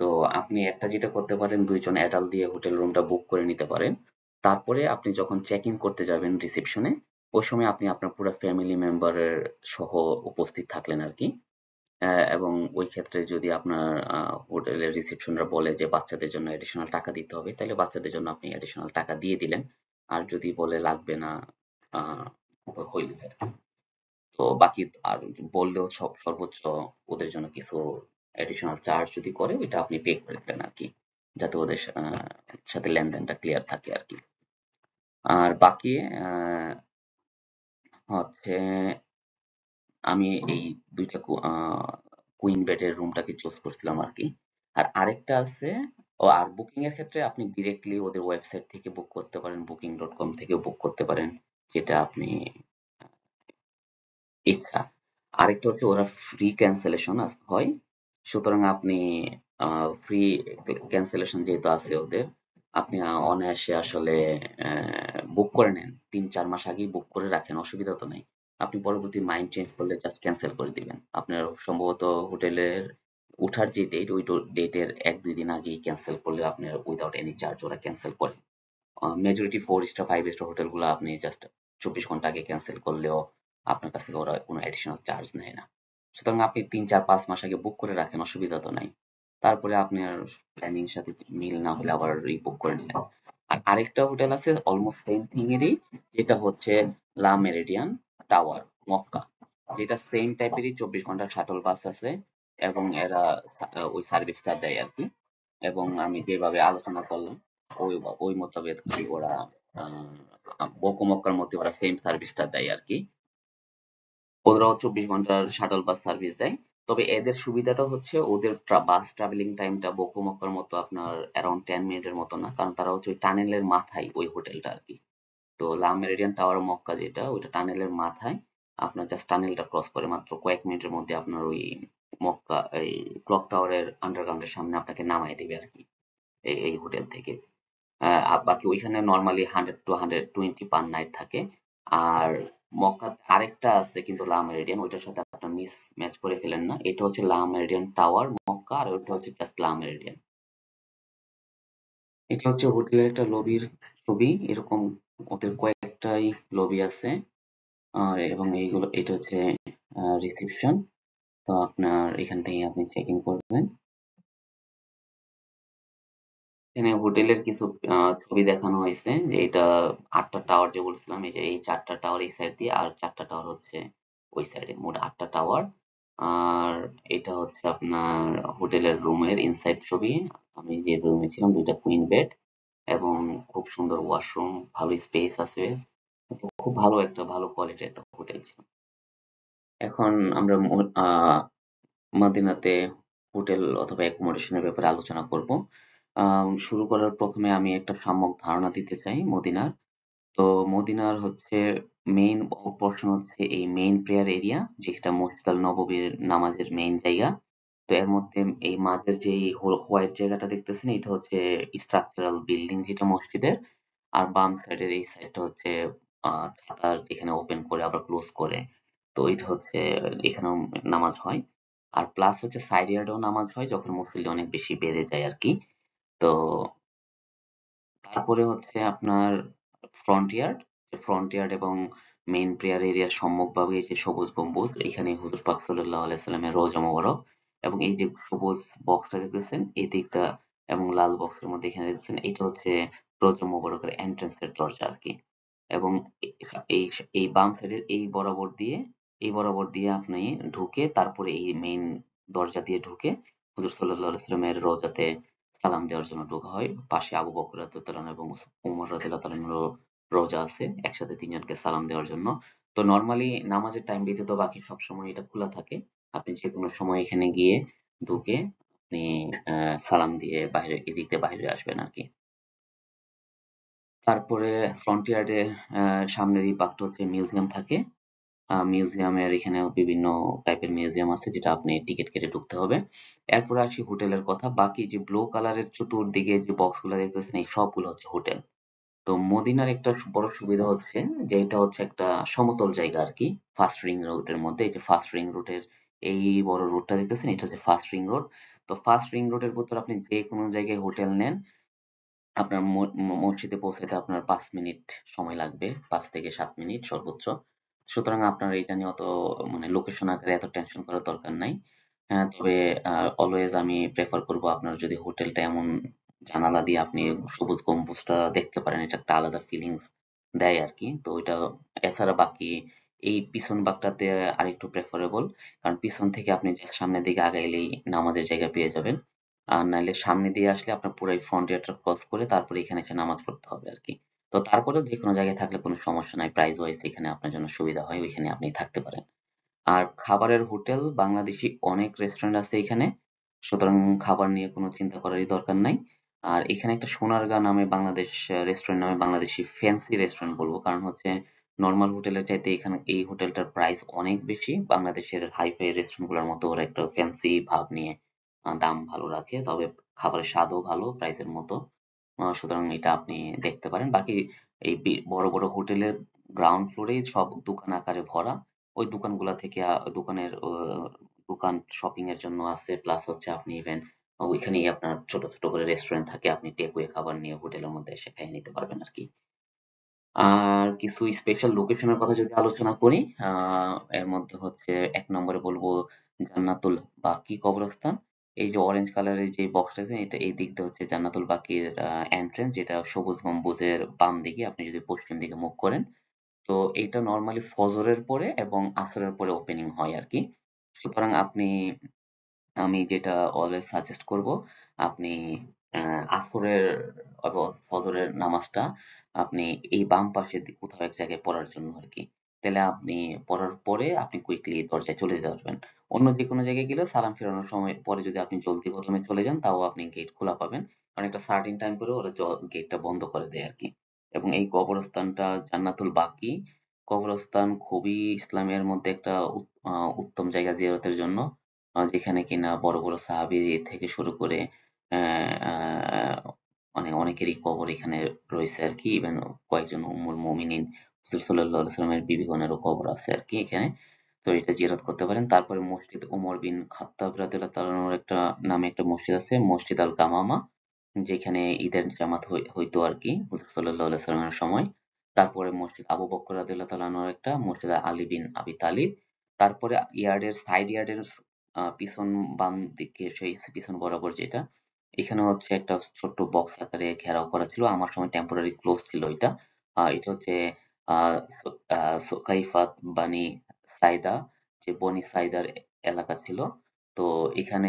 তো আপনি একটা যেটা করতে পারেন, 2 জন অ্যাডাল্ট দিয়ে হোটেল রুমটা বুক করে নিতে পারেন। তারপরে আপনি যখন চেক ইন করতে যাবেন রিসেপশনে, ওই সময় আপনি আপনার পুরো ফ্যামিলি মেম্বারের সহ উপস্থিত থাকলেন আরকি। এবং ওই ক্ষেত্রে যদি আপনার হোটেলের রিসেপশনরা বলে যে বাচ্চাদের জন্য অ্যাডিশনাল টাকা দিতে হবে, তাহলে বাচ্চাদের জন্য আপনি অ্যাডিশনাল টাকা দিয়ে দিলেন। আর যদি বলে লাগবে না, আহ, হইল আর কি। তো বাকি আর বললেও সর্বোচ্চ ওদের জন্য কিছু অ্যাডিশনাল চার্জ যদি করে ওইটা আপনি পে করে দেবেন আর কি, যাতে ওদের সাথে লেনদেনটা ক্লিয়ার থাকে আর কি। আর বাকি হচ্ছে আমি এই দুইটা কুইন বেডের রুমটাকে চুজ করছিলাম আর কি। আর আরেকটা আছে, আর বুকিং এর ক্ষেত্রে আপনি ডিরেক্টলি ওদের ওয়েবসাইট থেকে বুক করতে পারেন, booking.com থেকে বুক করতে পারেন, যেটা আপনি ইচ্ছা। আরেকটা হচ্ছে ওরা ফ্রি ক্যান্সেলেশন হয়, সুতরাং আপনি ফ্রি ক্যান্সেলেশন যেহেতু আছে ওদের, আপনি অনায়াসে আসলে বুক করে নেন, 3-4 মাস আগেই বুক করে রাখেন, অসুবিধা তো নাই। আপনি পরবর্তী মাইন্ড চেঞ্জ করলে জাস্ট ক্যান্সেল করে দিবেন। আপনার সম্ভবত হোটেলের উঠার যে ডেট, ওই ডেটের 1-2 দিন আগেই ক্যান্সেল করলে আপনার উইদাউট এনি চার্জ ওরা ক্যান্সেল করে। মেজরিটি 4 স্টার 5 স্টার হোটেলগুলো আপনি জাস্ট 24 ঘন্টা আগে ক্যান্সেল করলেও আপনার কাছ থেকে ওরা কোনো অ্যাডিশনাল চার্জ নেয় না। সুতরাং আপনি 3-4-5 মাস আগে বুক করে রাখেন, অসুবিধা তো নাই। তারপরে আপনার প্ল্যানিং সাথে মিল না হলে আবার রিবুক করে নিলেন। আর আরেকটা হোটেল আছে অলমোস্ট সেম থিং এরই, যেটা হচ্ছে লা মেরিডিয়ান টাওয়ার, মক্কা, যেটা সেম টাইপেরই 24 ঘন্টা শাটল বাস আছে এবং এরা ওই সার্ভিসটা দেয় আর কি। এবং আমি যেভাবে আলোচনা করলাম ওই ওই মোতাবেক ওরা বকো মক্কার মধ্যে ওরা সেম সার্ভিসটা দেয় আর কি। ওরাও 24 ঘন্টার শাটল বাস সার্ভিস দেয়। তবে এদের সুবিধাটা হচ্ছে ওদের বাস ট্রাভেলিং টাইমটা বকো মক্কার মতো আপনার অ্যারাউন্ড 10 মিনিটের মতো না, কারণ তারা হচ্ছে ওই টানেলের মাথায় ওই হোটেলটা আর কি। তো লা মেরিডিয়ান টাওয়ার মক্কা যেটা, ওইটা টানেলের মাথায়। আপনার জাস্ট টানেলটা ক্রস করে মাত্র কয়েক মিনিটের মধ্যে আপনার ওই মক্কা এই ক্লক টাওয়ারের আন্ডারগ্রাউন্ডের সামনে আপনাকে নামায় দিবে আর কি, এই হোটেল থেকে। আর বাকি ওইখানে নরমালি 100 to 120 পার নাইট থাকে। আর মক্কা আরেকটা আছে কিন্তু লা মেরিডিয়ান, ওইটার সাথে আপনার মিস ম্যাচ করে ফেলেন না। এটা হচ্ছে লা মেরিডিয়ান টাওয়ার মক্কা, আর ওইটা হচ্ছে জাস্ট লা মেরিডিয়ান। এটা হচ্ছে হোটেলের একটা লবির ছবি, এরকম ওদের কয়েকটাই লবি আছে। আর এবং এইগুলো, এটা হচ্ছে রিসেপশন। তো আপনার এখান থেকে আপনি চেক ইন করবেন। এখানে হোটেলের কিছু ছবি দেখানো হয়েছে, যে এটা 8টা টাওয়ার যে বলছিলাম, এই যে এই 4টা টাওয়ার এই সাইড দিয়ে আর 4টা টাওয়ার হচ্ছে ওই সাইডে, মোট 8টা টাওয়ার। আর এটা হচ্ছে আপনার হোটেলের রুমের ইনসাইড ছবি। আমি যে রুমে ছিলাম, 2টা কুইন বেড এবং খুব সুন্দর ওয়াশরুম, ভালো স্পেস আছে। তো খুব ভালো একটা ভালো কোয়ালিটির একটা হোটেল ছিল। এখন আমরা মদিনাতে হোটেল অথবা অ্যাকোমোডেশনের ব্যাপারে আলোচনা করব। শুরু করার প্রথমে আমি একটা সাম্যক ধারণা দিতে চাই মদিনার। তো মদিনার হচ্ছে মেইন পোর্শন হচ্ছে এই মেইন প্রেয়ার এরিয়া, যেটা মসজিদ আল নববীর নামাজের মেইন জায়গা। তো এর মধ্যে এই মাঝের যে হোয়াইট জায়গাটা দেখতেছেন, এটা হচ্ছে স্ট্রাকচারাল বিল্ডিং যেটা মসজিদের। আর বাম সাইডের এই সাইডটা হচ্ছে ছাতার, যেখানে ওপেন করে আবার ক্লোজ করে। তো এটা হচ্ছে এখানেও নামাজ হয়। আর প্লাস হচ্ছে সাইড ইয়ার্ডেও নামাজ হয় যখন মুসল্লি অনেক বেশি বেড়ে যায় আর কি। তো তারপরে হচ্ছে আপনার ফ্রন্ট ইয়ার্ড, ফ্রন্ট ইয়ার্ড এবং মেইন প্রেয়ার এরিয়ার সম্মুখভাগে এই যে সবুজ গম্বুজ, এখানে হুজুর পাক সাল্লাল্লাহু আলাইহি সাল্লামের রওজা মোবারক। এবং এই যে সবুজ বক্সটা দেখতেছেন এই দিকটা, এবং লাল বক্সের মধ্যে এখানে দেখতেছেন, এটা হচ্ছে রওজা মোবারকের এন্ট্রান্স এর দরজা আর কি। এবং এই এই বাম সাইডের এই বরাবর দিয়ে আপনি ঢুকে তারপরে এই মেইন দরজা দিয়ে ঢুকে হুজুর সাল্লাল্লাহু আলাইহি সাল্লামের রওজাতে সালাম দেওয়ার জন্য ঢোকা হয়। পাশে আবু বকর রাদিয়াল্লাহু আনহু এবং উমর রাদিয়াল্লাহু আনহুর রওজা আছে, একসাথে তিনজনকে সালাম দেওয়ার জন্য। তো নরমালি নামাজের টাইম ব্যতীত বাকি সব সময় এটা খোলা থাকে। আপনি যেকোনো সময় এখানে গিয়ে ঢুকে আপনি সালাম দিয়ে বাইরে, এদিক দিয়ে বাইরে আসবেন আরকি। তারপরে ফ্রন্টিয়ারে সামনেরই পার্টটা হচ্ছে মিউজিয়াম থাকে। মিউজিয়ামের এখানেও বিভিন্ন টাইপের মিউজিয়াম আছে, যেটা আপনি টিকিট কেটে ঢুকতে হবে। এরপরে আসি হোটেলের কথা। বাকি যে ব্লু কালারের চতুর্দিকে যে বক্সগুলো দেখতেছেন, এই সবগুলো হচ্ছে হোটেল। তো মদিনার একটা বড় সুবিধা হচ্ছে যে এটা হচ্ছে একটা সমতল জায়গা আর কি। ফার্স্ট রিং রোডের মধ্যে, এই যে ফার্স্ট রিং রোডের এই বড় রোডটা দেখতেছেন, এটা হচ্ছে ফার্স্ট রিং রোড। তো ফার্স্ট রিং রোডের ভিতর আপনি যে কোনো জায়গায় হোটেল নেন, আপনার মসজিদে পৌঁছাতে আপনার ৫ মিনিট সময় লাগবে, ৫ থেকে ৭ মিনিট সর্বোচ্চ। সুতরাং আপনার এটা নিয়ে অত মানে লোকেশন আকারে এত টেনশন করার দরকার নাই। হ্যাঁ, তবে অলওয়েজ আমি প্রেফার করব আপনার যদি হোটেলটা এমন জানালা দিয়ে আপনি সবুজ গম্বুজটা দেখতে পারেন, এটা একটা আলাদা ফিলিংস দেয় আর কি। তো ওইটা, এছাড়া বাকি এই পিছন বাগটাতে আরেকটু প্রেফারেবল, কারণ পিছন থেকে আপনি যে সামনের দিকে আগাইলেই নামাজের জায়গা পেয়ে যাবেন। আর নাইলে সামনে দিয়ে আসলে আপনার পুরো এই ফ্রন্ট ইয়ারটা ক্রস করে তারপরে এখানে এসে নামাজ পড়তে হবে আরকি। তো তারপরেও যেকোনো জায়গায় থাকলে কোনো সমস্যা নাই। প্রাইস ওয়াইজ এখানে আপনার জন্য সুবিধা হয়, ওইখানে আপনি থাকতে পারেন। আর খাবারের হোটেল বাংলাদেশী অনেক রেস্টুরেন্ট আছে এখানে। সুতরাং খাবার নিয়ে কোনো চিন্তা করারই দরকার নাই। আর এখানে একটা সোনারগাঁ নামে বাংলাদেশ রেস্টুরেন্ট নামে বাংলাদেশি ফ্যান্সি রেস্টুরেন্ট বলবো। কারণ হচ্ছে নরমাল হোটেলের চাইতে এখানে এই হোটেলটার প্রাইস অনেক বেশি। বাংলাদেশের হাই-ফাই রেস্টুরেন্ট গুলোর মতো ওরা একটা ফ্যান্সি ভাব নিয়ে দাম ভালো রাখে। তবে খাবারের স্বাদও ভালো প্রাইসের মতো। সুতরাং এটা আপনি দেখতে পারেন। বাকি এই বড় বড় হোটেলের গ্রাউন্ড ফ্লোরেই সব দোকান আকারে ভরা। ওই দোকানগুলা থেকে দোকানের দোকান শপিং এর জন্য আছে, প্লাস হচ্ছে আপনি ইভেন ওইখানেই আপনার ছোট ছোট করে রেস্টুরেন্ট থাকে, আপনি টেকওয়ে খাবার নিয়ে হোটেলের মধ্যে এসে খেয়ে নিতে পারবেন আর কি। আর কিছু স্পেশাল লোকেশনের কথা যদি আলোচনা করি, এর মধ্যে হচ্ছে ১ নম্বরে বলবো জান্নাতুল বাকি কবরস্থান। এই যে অরেঞ্জ কালারের যে বক্সটা দেখছেন, এটা এই দিকটা হচ্ছে জান্নাতুল বাকির এন্ট্রেন্স, যেটা সবুজ গম্বুজের বাম দিকে আপনি যদি পশ্চিম দিকে মুখ করেন। তো এইটা নরমালি ফজরের পরে এবং আসরের পরে ওপেনিং হয় আরকি। সুতরাং আমি যেটা অলওয়েজ সাজেস্ট করব, আপনি আসরের এবং ফজরের নামাজটা আপনি এই বাম পাশে কোথাও এক জায়গায় পড়ার জন্য আরকি। তাহলে আপনি পড়ার পরে আপনি কুইকলি দরজায় চলে যেতে পারবেন। অন্য যেকোনো জায়গায় গেলেও সালাম ফেরানোর সময় পরে যদি আপনি জলদি কদমে চলে যান, তাও আপনি গেট খোলা পাবেন। কারণ একটা সার্টেন টাইম পরে ওরা গেটটা বন্ধ করে দেয় আরকি। এবং এই কবরস্থানটা জান্নাতুল বাকি কবরস্থান খুবই ইসলামের মধ্যে একটা উত্তম জায়গা জিয়ারতের জন্য। যেখানে কিনা বড় বড় সাহাবী থেকে শুরু করে মানে অনেকেরই কবর এখানে রয়েছে আরকি। ইভেন কয়েকজন উম্মুল মুমিনিন হুজুর সাল্লাল্লাহু আলাইহি ওয়াসাল্লামের বিবিগণেরও কবর আছে আরকি এখানে। তো এটা জিয়ারত করতে পারেন। তারপরে মসজিদ ওমর বিন খাত্তাব রাদিয়াল্লাহু তাআলা আনহুর একটা নামে একটা মসজিদ আছে, মসজিদ আল গামামা। যেখানে ঈদের জামাত হইতো আরকি হুজুর সাল্লাল্লাহু আলাইহি ওয়াসাল্লামের সময়। তারপরে মসজিদ আবু বকর রাদিয়াল্লাহু তাআলা আনহুর একটা, মসজিদ আলী বিন আবি তালিব। তারপরে সাইড ইয়ার্ডের পিছন বাম দিকে সেই পিছন বরাবর যেটা, এখানে হচ্ছে একটা ছোট্ট বক্স আকারে ঘেরাও করা ছিল। আমার সময় টেম্পোরারি ক্লোজ ছিল এটা। এটা হচ্ছে আ সুকাইফাত বানি সাইদা, যে বনি সাইদার এলাকা ছিল। তো এখানে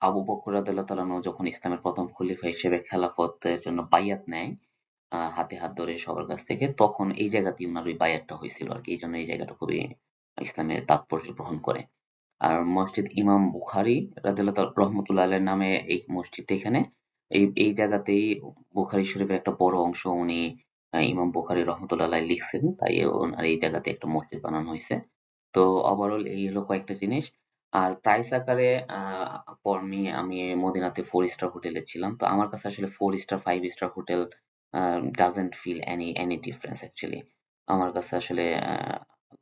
আবু বকর রাদিয়াল্লাহু তাআলা আনহু যখন ইসলামের প্রথম খলিফা হিসেবে খেলাফতের জন্য বাইয়াত নেয়, হাতে হাত ধরে সবার কাছ থেকে, তখন এই জায়গাতেই উনার ওই বায়াতটা হয়েছিল আরকি। এইজন্য এই জায়গাটা খুবই ইসলামের তাৎপর্য বহন করে। আর মসজিদ ইমাম বুখারী রাদিয়াল্লাহু তাআলা রহমাতুল্লাহ আলাইহির নামে এই মসজিদটা এখানে। এই জায়গাতেই বুখারী শরীফের একটা বড় অংশ উনি ইমাম বুখারী রহমাতুল্লাহ আলাইহি লিখছেন। তাই ওনার এই জায়গাতে একটা মসজিদ বানানো হইছে। তো ওভারঅল এই হলো কয়েকটা জিনিস। আর প্রাইস আকারে ফর মি, আমি মদিনাতে 4 স্টার হোটেলে ছিলাম। তো আমার কাছে আসলে 4 star 5 star hotel doesn't feel any difference actually. আমার কাছে আসলে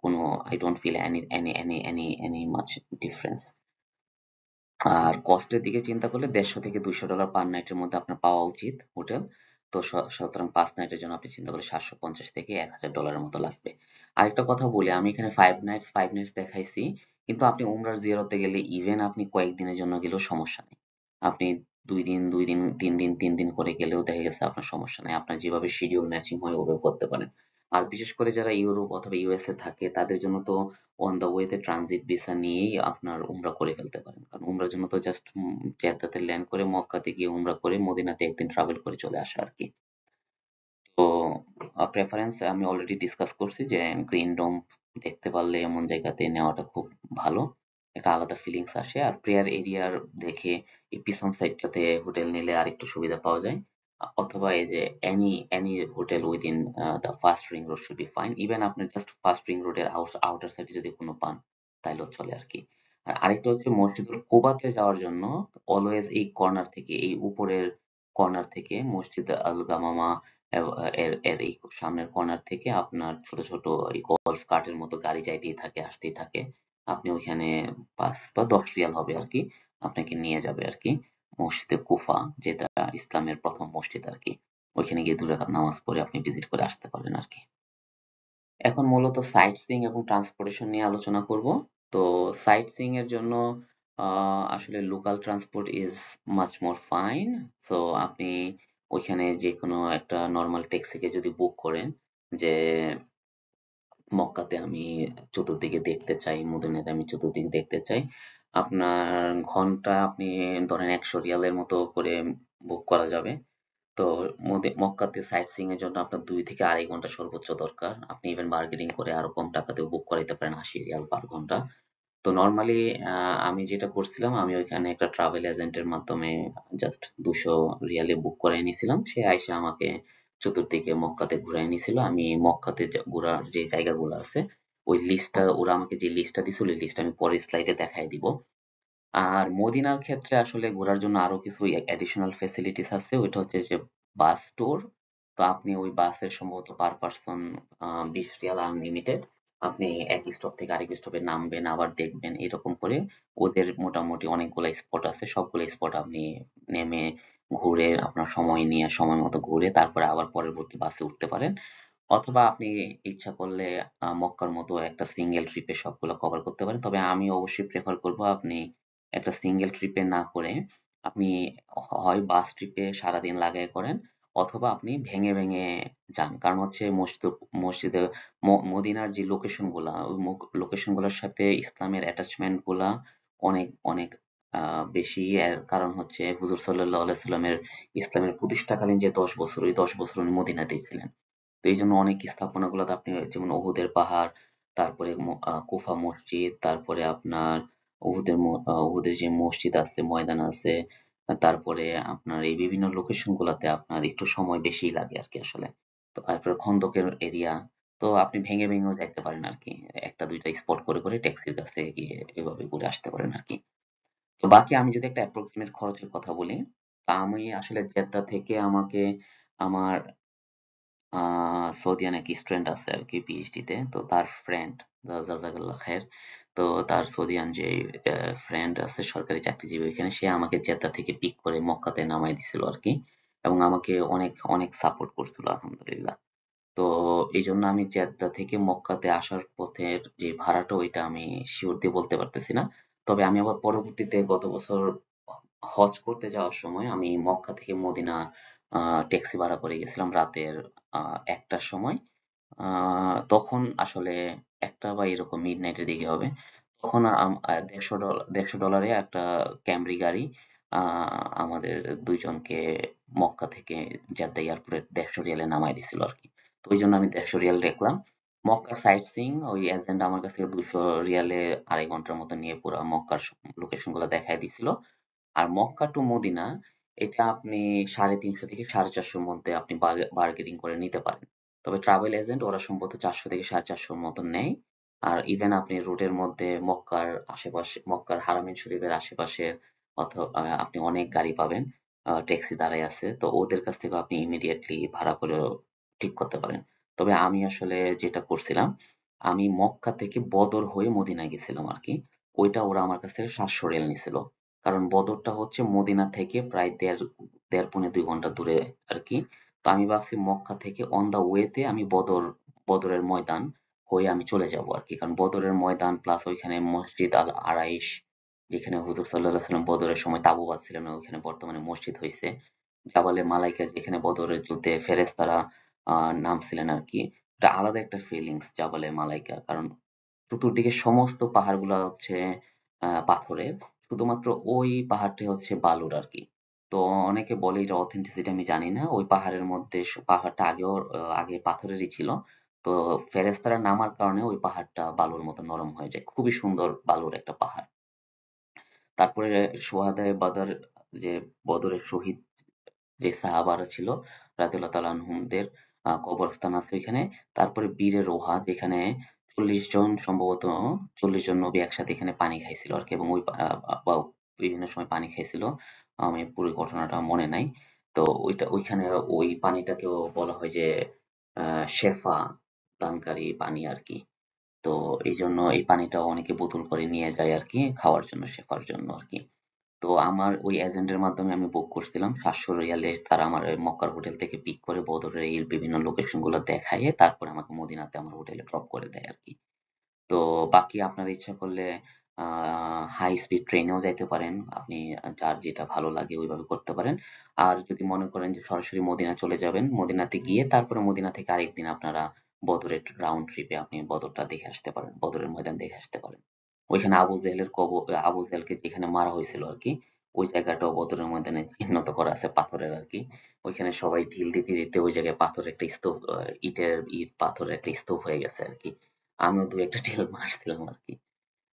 কোনো I don't feel any much difference. আর কস্টের দিকে চিন্তা করলে $150 থেকে $200 পার নাইটের মধ্যে আপনার পাওয়া উচিত হোটেল। তো সুতরাং ৫ নাইটের জন্য আপনি চিন্তা করলে $৭৫০ থেকে $১,০০০ মতো লাগবে। আরেকটা কথা বলি, আমি এখানে 5 নাইটস দেখাইছি। কিন্তু আপনি উমরার জিয়ারতে গেলে ইভেন আপনি কয়েকদিনের জন্য গেলেও সমস্যা নেই। আপনি ২ দিন, ২ দিন, ৩ দিন, ৩ দিন করে গেলেও দেখা গেছে আপনার সমস্যা নাই। আপনার যেভাবে শিডিউল ম্যাচিং হয় ওভাবে করতে পারেন। আর বিশেষ করে যারা ইউরোপ অথবা ইউএসএ থাকে তাদের জন্য তো অন দ্য ওয়েতে ট্রানজিট ভিসা নিয়েই আপনার উমরা করে ফেলতে পারেন। কারণ উমরার জন্য তো জাস্ট জেদ্দাতে ল্যান্ড করে মক্কাতে গিয়ে উমরা করে মদিনাতে একদিন ট্রাভেল করে চলে আসা আরকি। তো প্রেফারেন্স আমি অলরেডি ডিসকাস করছি যে গ্রিন ডোম দেখতে পারলে এমন জায়গাতে নেওয়াটা খুব ভালো। একটা আলাদা ফিলিংস আসে। আর প্রেয়ার এরিয়ার দেখে এই পিছন সাইডটাতে হোটেল নিলে আরেকটু সুবিধা পাওয়া যায়। অথবা এই যে any hotel within the first ring road should be fine. Even আপনি জাস্ট ফার্স্ট রিং রোডের আউটার সাইডে যদি কোনো পান, তাইলেও চলে আরকি। আর আরেকটা হচ্ছে মসজিদুল কুবাতে যাওয়ার জন্য অলওয়েজ এই কর্নার থেকে, এই উপরের কর্নার থেকে মসজিদ আল গামামা এর এর এই সামনের কর্নার থেকে আপনার ছোট ছোট এই গল্ফ কার্টের মতো গাড়ি যাইতেই থাকে আসতেই থাকে। আপনি ওইখানে ৫ বা ১০ রিয়াল হবে আরকি। আপনাকে নিয়ে যাবে আরকি মসজিদে কুফা, যেটা ইসলামের ১ম মসজিদ আরকি। ওইখানে গিয়ে ২ রাকাত নামাজ পড়ে আপনি ভিজিট করে আসতে পারবেন আরকি। এখন মূলত সাইট সিইং এবং ট্রান্সপোর্টেশন নিয়ে আলোচনা করব। তো সাইট সিইং এর জন্য আসলে local transport is much more fine. So আপনি ওইখানে যেকোনো একটা নরমাল ট্যাক্সিকে যদি বুক করেন যে মক্কাতে আমি চতুর্দিকে দেখতে চাই, মদিনাতে আমি চতুর্দিকে দেখতে চাই। আপনার ঘন্টা আপনি ধরেন ১০০ রিয়ালের মতো করে বুক করা যাবে। তো মক্কাতে সাইট সিইং এর জন্য আপনার ২ থেকে ২.৫ ঘন্টা সর্বোচ্চ দরকার। আপনি ইভেন বার্গেনিং করে আরো কম টাকাতেও বুক করাইতে পারেন ৮০ রিয়াল পার ঘন্টা। তো নরমালি আমি যেটা করছিলাম আমি ওইখানে একটা ট্রাভেল এজেন্টের মাধ্যমে জাস্ট ২০০ রিয়ালে বুক করায় নিছিলাম। সে আইসা আমাকে চতুর্দিকে মক্কাতে ঘুরায় নিছিল। আমি মক্কাতে ঘোরার যে জায়গাগুলো আছে ওই লিস্টটা ওরা আমাকে যে লিস্টটা দিছিল ওই লিস্টটা আমি পরের স্লাইডে দেখায় দিব। আর মদিনার ক্ষেত্রে আসলে ঘোরার জন্য আরো কিছু অ্যাডিশনাল ফ্যাসিলিটিস আছে। ওইটা হচ্ছে যে বাস ট্যুর। তো আপনি ওই বাসের সম্ভবত পার পারসন ২০ রিয়াল আনলিমিটেড। আপনি এক স্টপ থেকে আরেক স্টপে নামবেন, আবার দেখবেন এরকম করে ওদের মোটামুটি অনেকগুলা স্পট আছে। সবগুলো স্পট আপনি নেমে ঘুরে আপনার সময় নিয়ে সময় মতো ঘুরে তারপরে আবার পরবর্তী বাসে উঠতে পারেন। অথবা আপনি ইচ্ছা করলে মক্কার মতো একটা সিঙ্গেল ট্রিপে সবগুলো কভার করতে পারেন। তবে আমি অবশ্যই প্রেফার করব আপনি একটা সিঙ্গেল ট্রিপে না করে আপনি হয় বাস ট্রিপে সারাদিন লাগায় করেন অথবা আপনি ভেঙে ভেঙে যান। কারণ হচ্ছে মসজিদে মদিনার যে লোকেশন গুলা ওই লোকেশন গুলার সাথে ইসলামের অ্যাটাচমেন্ট গুলা অনেক অনেক বেশি। এর কারণ হচ্ছে হুজুর সাল্লাল্লাহু আলাইহি সাল্লামের ইসলামের প্রতিষ্ঠাকালীন যে ১০ বছর ওই ১০ বছর উনি মদিনাতেই ছিলেন। তো এইজন্য অনেক স্থাপনাগুলোতে আপনি যেমন উহুদের পাহাড়, তারপরে কুফা মসজিদ, তারপরে আপনার উহুদের যে মসজিদ আছে, ময়দান আছে, তারপরে আপনার এই বিভিন্ন লোকেশন গুলাতে আপনার একটু সময় বেশিই লাগে আরকি আসলে। তো তারপরে খন্দকের এরিয়া, তো আপনি ভেঙে ভেঙেও যাইতে পারেন আরকি। একটা দুইটা স্পট করে করে ট্যাক্সির কাছে গিয়ে এভাবে ঘুরে আসতে পারেন আরকি। তো বাকি আমি যদি একটা অ্যাপ্রক্সিমেট খরচের কথা বলি, তা আমি আসলে জেদ্দা থেকে আমাকে আমার সৌদিয়ান এক স্টুডেন্ট আছে আরকি পিএইচডি তে। তো তার ফ্রেন্ড জাযাকাল্লাহ খাইর। তো তার সৌদিয়ান যে ফ্রেন্ড আছে সরকারি চাকরিজীবী ওইখানে সে আমাকে জেদ্দা থেকে পিক করে মক্কাতে নামায় দিছিল আরকি। এবং আমাকে অনেক অনেক সাপোর্ট করছিল আলহামদুলিল্লাহ। তো এইজন্য আমি জেদ্দা থেকে মক্কাতে আসার পথের যে ভাড়াটা ওইটা আমি সিউর দিয়ে বলতে পারতেছি না। তবে আমি আবার পরবর্তীতে গত বছর হজ করতে যাওয়ার সময় আমি মক্কা থেকে মদিনা ট্যাক্সি ভাড়া করে গেছিলাম রাতের ১টার সময়। তখন আসলে ১টা বা এরকম মিডনাইট এর দিকে হবে। তখন $১৫০ একটা ক্যামরি গাড়ি আ আমাদের ২ জনকে মক্কা থেকে জেদ্দা এয়ারপোর্টে ১৫০ রিয়ালে নামায় দিছিল আরকি। তো ওইজন্য আমি ১৫০ রিয়াল রাখলাম। মক্কার সাইট সিইং ওই এজেন্ট আমার কাছ থেকে ২০০ রিয়ালে ২.৫ ঘন্টার মতো নিয়ে পুরা মক্কার লোকেশন গুলা দেখায় দিছিল। আর মক্কা টু মদিনা এটা আপনি ৩৫০ থেকে ৪৫০ র মধ্যে আপনি বার্গেনিং করে নিতে পারেন। তবে ট্রাভেল এজেন্ট ওরা সম্ভবত ৪০০ থেকে ৪৫০ র মতো নেয়। আর ইভেন আপনি রুটের মধ্যে মক্কার আশেপাশে মক্কার হারামাইন শরীফের আশেপাশে আপনি অনেক গাড়ি পাবেন। ট্যাক্সি দাঁড়ায় আছে। তো ওদের কাছ থেকেও আপনি ইমিডিয়েটলি ভাড়া করেও ঠিক করতে পারেন। তবে আমি আসলে যেটা করছিলাম, আমি মক্কা থেকে বদর হয়ে মদিনায় গেছিলাম আরকি। ওইটা ওরা আমার কাছ থেকে ৭০০ রিয়াল নিছিল। কারণ বদরটা হচ্ছে মদিনা থেকে প্রায় দেড় পৌনে ২ ঘন্টা দূরে আরকি। তো আমি ভাবছি মক্কা থেকে অন দা ওয়েতে আমি বদরের ময়দান হয়ে আমি চলে যাবো আরকি। কারণ বদরের ময়দান প্লাস ওইখানে মসজিদ আল আরাইশ যেখানে হুজুর সাল্লাল্লাহু আলাইহি ওয়াসাল্লাম বদরের সময় তাঁবু বাঁধছিলেন ওইখানে বর্তমানে মসজিদ হইছে। জাবালে মালাইকা যেখানে বদরের যুদ্ধে ফেরেশতারা নামছিলেন আরকি। এটা আলাদা একটা ফিলিংস জাবালে মালাইকা। কারণ চতুর্দিকে সমস্ত পাহাড়গুলা হচ্ছে পাথরের। শুধুমাত্র ওই পাহাড়টি হচ্ছে বালুর আরকি। তো অনেকে বলে এটা অথেন্টিসিটি আমি জানি না। ওই পাহাড়ের মধ্যে পাহাড়টা আগে পাথরেরই ছিল। তো ফেরেশতারা নামার কারণে ওই পাহাড়টা বালুর মতো নরম হয়ে যায়। খুবই সুন্দর বালুর একটা পাহাড়। তারপরে সোহাদায়ে বাদর যে বদরের শহীদ যে সাহাবারা ছিল রাদিয়াল্লাহু তাআলা আনহুমদের কবরস্থান আছে ওইখানে। তারপরে বীরে রোহা যেখানে ৪০ জন সম্ভবত ৪০ জন নবী একসাথে এখানে পানি খাইছিল আরকি এবং ওই বা বিভিন্ন সময় পানি খাইছিল। আমি পুরো ঘটনাটা মনে নাই। তো ওইখানে ওই পানিটাকেও বলা হয় যে শেফা দানকারী পানি আরকি। তো এইজন্য এই পানিটাও অনেকে বোতল করে নিয়ে যায় আরকি খাওয়ার জন্য, শেফার জন্য আরকি। তো আমার ওই এজেন্টের মাধ্যমে আমি বুক করছিলাম ৭০০ রিয়ালে তারা আমার মক্কার হোটেল থেকে পিক করে বদরের এই বিভিন্ন লোকেশন গুলো দেখাইয়ে তারপরে আমাকে মদিনাতে আমার হোটেলে ড্রপ করে দেয় আরকি। তো বাকি আপনার ইচ্ছা করলে হাই স্পিড ট্রেনেও যাইতে পারেন। আপনি যার যেটা ভালো লাগে ওইভাবে করতে পারেন। আর যদি মনে করেন যে সরাসরি মদিনা চলে যাবেন, মদিনাতে গিয়ে তারপরে মদিনা থেকে আরেকদিন আপনারা বদরের রাউন্ড ট্রিপে আপনি বদরটা দেখে আসতে পারেন। বদরের ময়দান দেখে আসতে পারেন। ওইখানে আবু জেহেলকে যেখানে মারা হয়েছিল আরকি, ওই জায়গাটাও বদরের ময়দানে চিহ্নিত করা আছে পাথরের আরকি। ওইখানে সবাই ঢিল দিতে, দিতে ওই জায়গায় পাথরের একটা স্তূপ ইট পাথরের একটা স্তূপ হয়ে গেছে আরকি। আমিও ২-১ টা ঢিল মারছিলাম আরকি।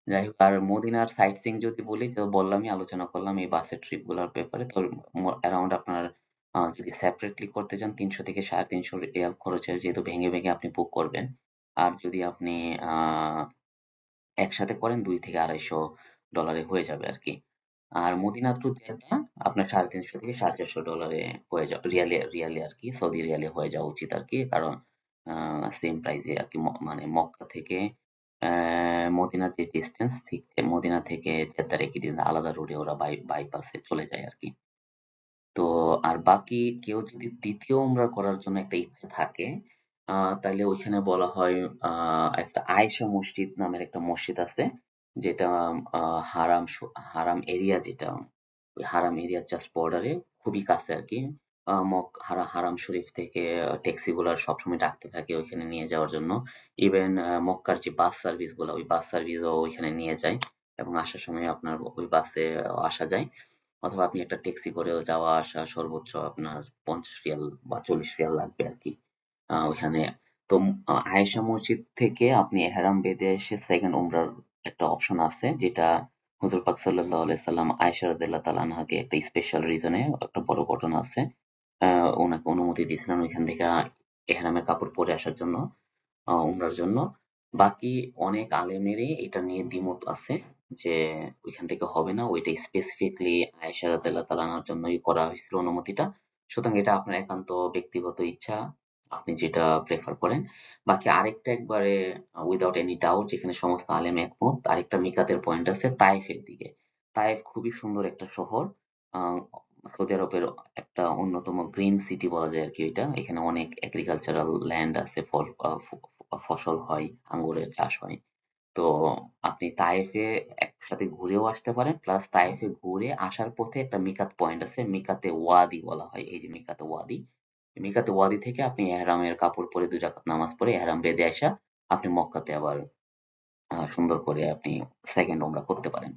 যাই হোক আর মদিনার সাইট সিইং যদি বলি তো বললামই আলোচনা করলাম এই বাসের ট্রিপ গুলার ব্যাপারে। তো অ্যারাউন্ড আপনার যদি সেপারেটলি করতে চান ৩০০ থেকে ৩৫০ রিয়াল খরচ হয় যেহেতু ভেঙে, ভেঙে আপনি বুক করবেন। আর যদি আপনি আ একসাথে করেন $২ থেকে $২৫০ হয়ে যাবে আরকি। আর মদিনা টু জেদ্দা আপনার $৩৫০ থেকে $৪৫০ হয়ে রিয়ালে আরকি সৌদি রিয়ালে হয়ে যাওয়া উচিত আরকি। কারণ সেম প্রাইসে আরকি মানে মক্কা থেকে মদিনার যে ডিসট্যান্স ঠিক মদিনা থেকে জেদ্দার একই ডিসট্যান্স আলাদা রুটে ওরা বাইপাসে চলে যায় আরকি। তো আর বাকি কেউ যদি ২য় উমরা করার জন্য একটা ইচ্ছা থাকে, আ তাইলে ওইখানে বলা হয় আ একটা আয়েশা মসজিদ নামের একটা মসজিদ আছে। যেটা আ হারাম স হারাম এরিয়া যেটা, ওই হারাম এরিয়ার জাস্ট বর্ডারে খুবই কাছে আরকি। হারাম শরীফ থেকে ট্যাক্সি গুলা সবসময় ডাকতে থাকে ওইখানে নিয়ে যাওয়ার জন্য। ইভেন মক্কার যে বাস সার্ভিস গুলা, ওই বাস সার্ভিসও ওইখানে নিয়ে যায় এবং আসার সময় আপনার ওই বাসে আসা যায়। অথবা আপনি একটা ট্যাক্সি করেও যাওয়া আসা সর্বোচ্চ আপনার ৫০ রিয়াল বা ৪০ রিয়াল লাগবে আরকি। ওইখানে তো আয়েশা মসজিদ থেকে আপনি এহরাম বেঁধে এসে সেকেন্ড উমরার একটা অপশন আছে যেটা হুজুর পাক সাল্লাল্লাহু আলাইহি সাল্লাম আয়েশা রাদিয়াল্লাহু তাআলা আনহাকে একটা স্পেশাল রিজনে একটা বড় ঘটনা আছে। উনাকে অনুমতি দিয়েছিলেন ওইখান থেকে এহরামের কাপড় পরে আসার জন্য। উমরার জন্য। বাকি অনেক আলেমেরই এটা নিয়ে দ্বিমত আছে যে ওইখান থেকে হবে না। ওইটা স্পেসিফিকলি আয়েশা রাদিয়াল্লাহু তাআলা আনহার জন্যই করা হয়েছিল অনুমতিটা। সুতরাং এটা আপনার একান্ত ব্যক্তিগত ইচ্ছা। আপনি যেটা প্রেফার করেন। বাকি আরেকটা একবারে উইথআউট এনি ডাউট যেখানে সমস্ত আলেম একমত। আরেকটা মিকাতের পয়েন্ট আছে তায়েফের দিকে। তায়েফ খুবই সুন্দর একটা শহর। আ সৌদি আরবের একটা অন্যতম গ্রিন সিটি বলা যায় আরকি এটা। এখানে অনেক এগ্রিকালচারাল ল্যান্ড আছে, ফসল হয়, আঙ্গুরের চাষ হয়। তো আপনি তায়েফে একসাথে ঘুরেও আসতে পারেন। প্লাস তায়েফে ঘুরে আসার পথে একটা মিকাত পয়েন্ট আছে। মিকাতে ওয়াদি বলা হয়। এই যে মিকাতে ওয়াদি। মিকাতে ওয়াদি থেকে আপনি এহরামের কাপড় পরে ২ রাকাত নামাজ পড়ে এহরাম বেঁধে আইসা আপনি মক্কাতে আবার সুন্দর করে আপনি সেকেন্ড ওমরা করতে পারেন।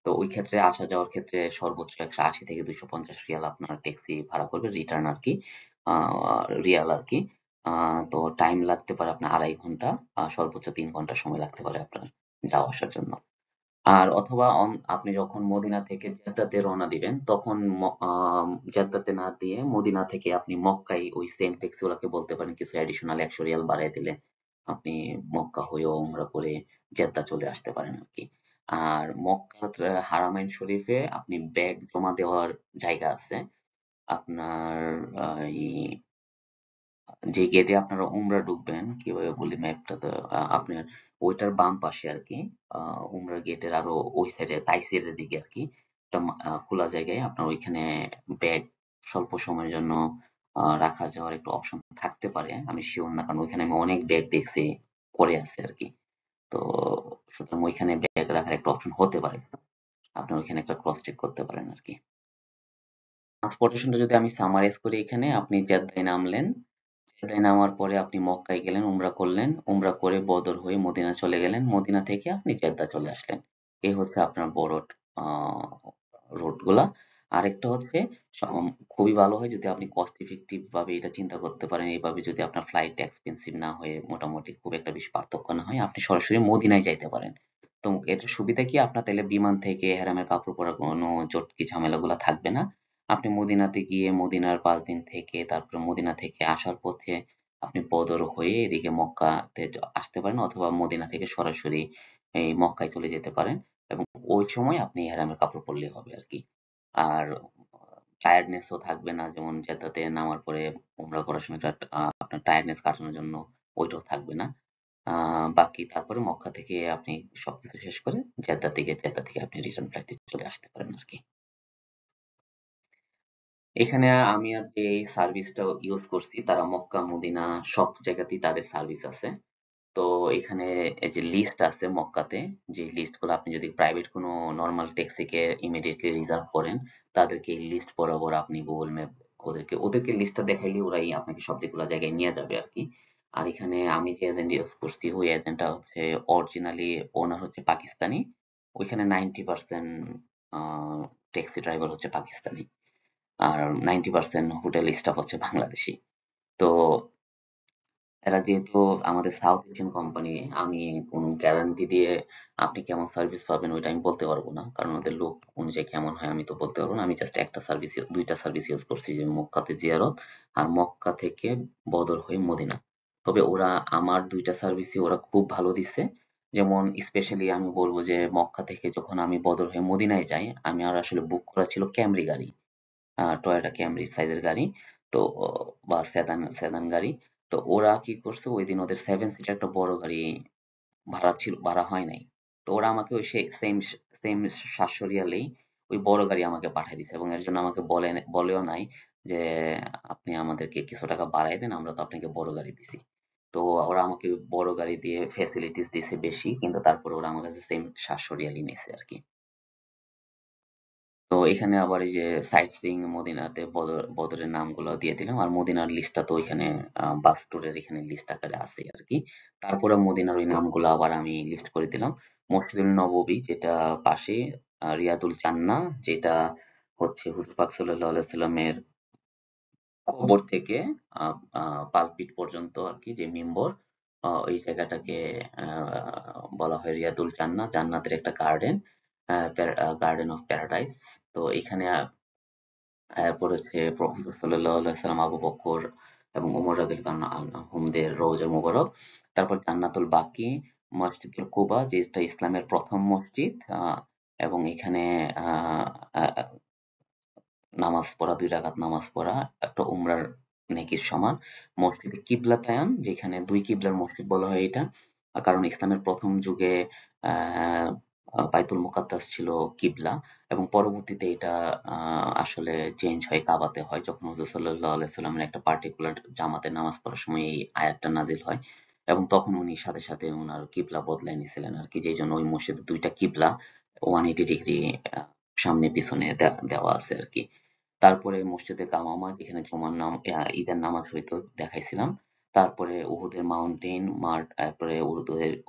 তো ওই ক্ষেত্রে আসা যাওয়ার ক্ষেত্রে সর্বোচ্চ ১৮০ থেকে ২৫০ রিয়াল আপনার ট্যাক্সি ভাড়া করবে রিটার্ন আরকি। আ রিয়াল আরকি। আ তো টাইম লাগতে পারে আপনার ২.৫ ঘন্টা। সর্বোচ্চ ৩ ঘন্টা সময় লাগতে পারে আপনার যাওয়া আসার জন্য। আর অথবা আপনি যখন মদিনা থেকে জেদ্দাতে রওনা দিবেন তখন জেদ্দাতে না দিয়ে মদিনা থেকে আপনি মক্কায় ওই সেম ট্যাক্সি ওয়ালাকে বলতে পারেন কিছু অ্যাডিশনাল ১০০ রিয়াল বাড়ায় দিলে আপনি মক্কা হয়েও উমরা করে জেদ্দা চলে আসতে পারেন আরকি। আর মক্কার হারামাইন শরীফে আপনি ব্যাগ জমা দেওয়ার জায়গা আছে। আপনার আ ই যে গেটে আপনারা উমরা ঢুকবেন, কিভাবে বলি ম্যাপটাতে আপনার ওইটার বাম পাশে আরকি আ উমরা গেটের আরো ওই সাইডে তাইসিরের দিকে আরকি একটা খোলা জায়গায় আপনার ওইখানে ব্যাগ স্বল্প সময়ের জন্য রাখা যাওয়ার একটু অপশন থাকতে পারে। আমি সিউর না কারণ ওইখানে আমি অনেক ব্যাগ দেখছি পড়ে আছে আরকি। তো সুতরাং ওইখানে ব্যাগ রাখার একটা অপশন হতে পারে। আপনি ওইখানে একটা ক্রস চেক করতে পারেন আরকি। ট্রান্সপোর্টেশনটা যদি আমি সামারাইজ করি এখানে আপনি জেদ্দায় নামলেন। জেদ্দায় নামার পরে আপনি মক্কায় গেলেন, উমরা করলেন। উমরা করে বদর হয়ে মদিনা চলে গেলেন। মদিনা থেকে আপনি জেদ্দা চলে আসলেন। এই হচ্ছে আপনার বড় আ রুট গুলা। আরেকটা হচ্ছে খুবই ভালো হয় যদি আপনি কস্ট ইফেক্টিভ ভাবে এটা চিন্তা করতে পারেন। এভাবে যদি আপনার ফ্লাইট এক্সপেন্সিভ না হয়ে মোটামুটি খুব একটা বেশি পার্থক্য না হয়, আপনি সরাসরি মদিনায় যাইতে পারেন। তো এটার সুবিধা কি আপনার তাইলে বিমান থেকে এহরামের কাপড় পরার কোনো চটকি ঝামেলাগুলা থাকবে না। আপনি মদিনাতে গিয়ে মদিনার ৫ দিন থেকে তারপরে মদিনা থেকে আসার পথে আপনি বদর হয়ে এদিকে মক্কাতে আসতে পারেন অথবা মদিনা থেকে সরাসরি এই মক্কায় চলে যেতে পারেন এবং ওই সময় আপনি ইহরামের কাপড় পরলেই হবে আরকি। আর টায়ার্ডনেসও থাকবে না, যেমন জেদ্দাতে নামার পরে উমরা করার সময় একটা আপনার টায়ার্ডনেস কাটানোর জন্য ওইটাও থাকবে না। বাকি তারপরে মক্কা থেকে আপনি সবকিছু শেষ করে জেদ্দা থেকে আপনি রিটার্ন ফ্লাইটে চলে আসতে পারেন আরকি। এখানে আমি আর যে সার্ভিসটা ইউজ করছি তারা মক্কা মদিনা সব জায়গাতেই তাদের সার্ভিস আছে। তো এখানে এই যে লিস্ট আছে মক্কাতে, যে লিস্টগুলো আপনি যদি প্রাইভেট কোনো নরমাল ট্যাক্সিকে ইমিডিয়েটলি রিজার্ভ করেন, তাদেরকে এই লিস্ট বরাবর আপনি গুগল ম্যাপ ওদেরকে লিস্টটা দেখাইলে ওরাই আপনাকে সব যেগুলো জায়গায় নিয়ে যাবে আর কি। আর এখানে আমি যে এজেন্ট ইউজ করছি ওই এজেন্টটা হচ্ছে অরিজিনালি ওনার হচ্ছে পাকিস্তানি। ওইখানে 90% ট্যাক্সি ড্রাইভার হচ্ছে পাকিস্তানি, আর 90% হোটেল স্টাফ হচ্ছে বাংলাদেশি। তো এরা যেহেতু আমাদের সাউথ এশিয়ান কোম্পানি, আমি কোনো গ্যারান্টি দিয়ে আপনি কেমন সার্ভিস পাবেন ওইটা আমি বলতে পারবো না, কারণ ওদের লোক অনুযায়ী কেমন হয় আমি তো বলতে পারবো না। আমি জাস্ট একটা সার্ভিস, দুইটা সার্ভিস ইউজ করছি, যে মক্কাতে জিয়ারত আর মক্কা থেকে বদর হয়ে মদিনা। তবে ওরা আমার দুইটা সার্ভিসই ওরা খুব ভালো দিচ্ছে। যেমন স্পেশালি আমি বলবো যে মক্কা থেকে যখন আমি বদর হয়ে মদিনায় যাই, আমি আর আসলে বুক করা ছিল ক্যামরি গাড়ি, টয়োটা ক্যামরি সাইজের গাড়ি। তো বা সেদান সেদান গাড়ি। তো ওরা কি করছে ওই দিন ওদের 7 সিটার একটা বড় গাড়ি ভাড়া হয় নাই। তো ওরা আমাকে ওই সেই সেম সেম 700 রিয়ালেই ওই বড় গাড়ি আমাকে পাঠায় দিছে, এবং এর জন্য আমাকে বলেও নাই যে আপনি আমাদেরকে কিছু টাকা বাড়ায় দেন, আমরা তো আপনাকে বড় গাড়ি দিছি। তো ওরা আমাকে বড় গাড়ি দিয়ে ফ্যাসিলিটিস দিছে বেশি, কিন্তু তারপরে ওরা আমার কাছে সেম 700 রিয়ালই নিছে আর কি। তো এখানে আবার এই যে সাইট সিইং মদিনাতে বদরের নামগুলো দিয়ে দিলাম, আর মদিনার লিস্টটা তো ওইখানে বাস ট্যুরের এখানে লিস্ট আকারে আছে আর কি। তারপরে মদিনার ওই নামগুলো আবার আমি লিস্ট করে দিলাম। মসজিদুল নববী যেটা পাশে, রিয়াদুল জান্নাহ যেটা হচ্ছে হুজুর পাক সাল্লাল্লাহু আলাইহি সাল্লামের কবর থেকে পালপিট পর্যন্ত আর কি যে মিম্বর, ওই জায়গাটাকে বলা হয় রিয়াদুল জান্নাহ, জান্নাতের একটা গার্ডেন, গার্ডেন অফ প্যারাডাইস। তো এখানে এরপর হচ্ছে প্রফেসর সাল্লাল্লাহু আলাইহি সাল্লাম, আবু বকর এবং ওমর রাদিয়াল্লাহু আনহুমদের রওজা মুবারক। তারপর জান্নাতুল বাকি, মসজিদুল কুবা যেটা ইসলামের প্রথম মসজিদ, এবং এখানে আহ, আহ, নামাজ পড়া, 2 রাকাত নামাজ পড়া একটা উমরার নেকির সমান। মসজিদে কিবলাতায়ান, যেখানে দুই কিবলার মসজিদ বলা হয় এটা, কারণ ইসলামের প্রথম যুগে আহ বাইতুল মুকাদ্দাস ছিল কিবলা, এবং পরবর্তীতে এটা আসলে চেঞ্জ হয়, কাবাতে হয়, যখন হুজুর সাল্লাল্লাহু আলাইহি সাল্লামের একটা পার্টিকুলার জামাতে নামাজ পড়ার সময় এই আয়াতটা নাজিল হয়, এবং তখন উনি সাথে সাথে ওনার কিবলা বদলাই নিয়েছিলেন আর কি, যেই জন্য ওই মসজিদে দুইটা কিবলা 180 ডিগ্রি সামনে পিছনে দেওয়া আছে আর কি। তারপরে মসজিদে গামামা, যেখানে জুমার ঈদের নামাজ হইতো, দেখাইছিলাম। তারপরে উহুদের মাউন্টেন মার্ট, তারপরে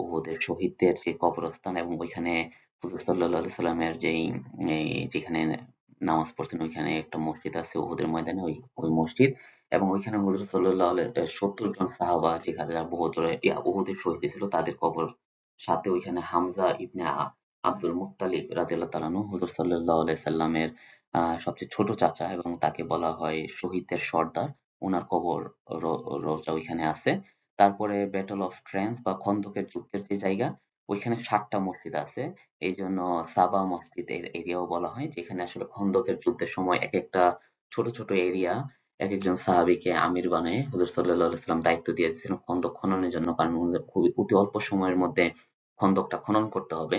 উহুদের শহীদদের যে কবরস্থান, এবং ওইখানে হুজুর সাল্লাল্লাহু আলাইহি সাল্লামের যেখানে নামাজ পড়ছেন ওইখানে একটা মসজিদ আছে উহুদের ময়দানে, ওই মসজিদ। এবং ওইখানে হুজুর সাল্লাল্লাহু আলাইহি 70 জন সাহাবা যেখানে যারা উহুদে শহীদ হয়েছিল তাদের কবর, সাথে ওইখানে হামজা ইবনে আব্দুল মুত্তালিব রাদিয়াল্লাহু তাআলা আনহু, হুজুর সাল্লাল্লাহু আলাইহি সাল্লামের সবচেয়ে ছোট চাচা, এবং তাকে বলা হয় শহীদদের সর্দার। উনার কবর রোজা ওইখানে আছে। তারপরে ব্যাটল অফ ট্রেন্স বা খন্দকের যুদ্ধের যে জায়গা, ওইখানে 7টা মসজিদ আছে। এই জন্য সাবা মসজিদ এরিয়াও বলা হয়, যেখানে আসলে খন্দকের যুদ্ধের সময় এক একটা ছোট ছোট এরিয়া এক একজন সাহাবীকে আমির বানায় হুজুর সাল্লাল্লাহু আলাইহি সাল্লাম দায়িত্ব দিয়ে দিয়েছিলেন খন্দক খননের জন্য, কারণ ওনাদের খুবই অতি অল্প সময়ের মধ্যে খন্দকটা খনন করতে হবে।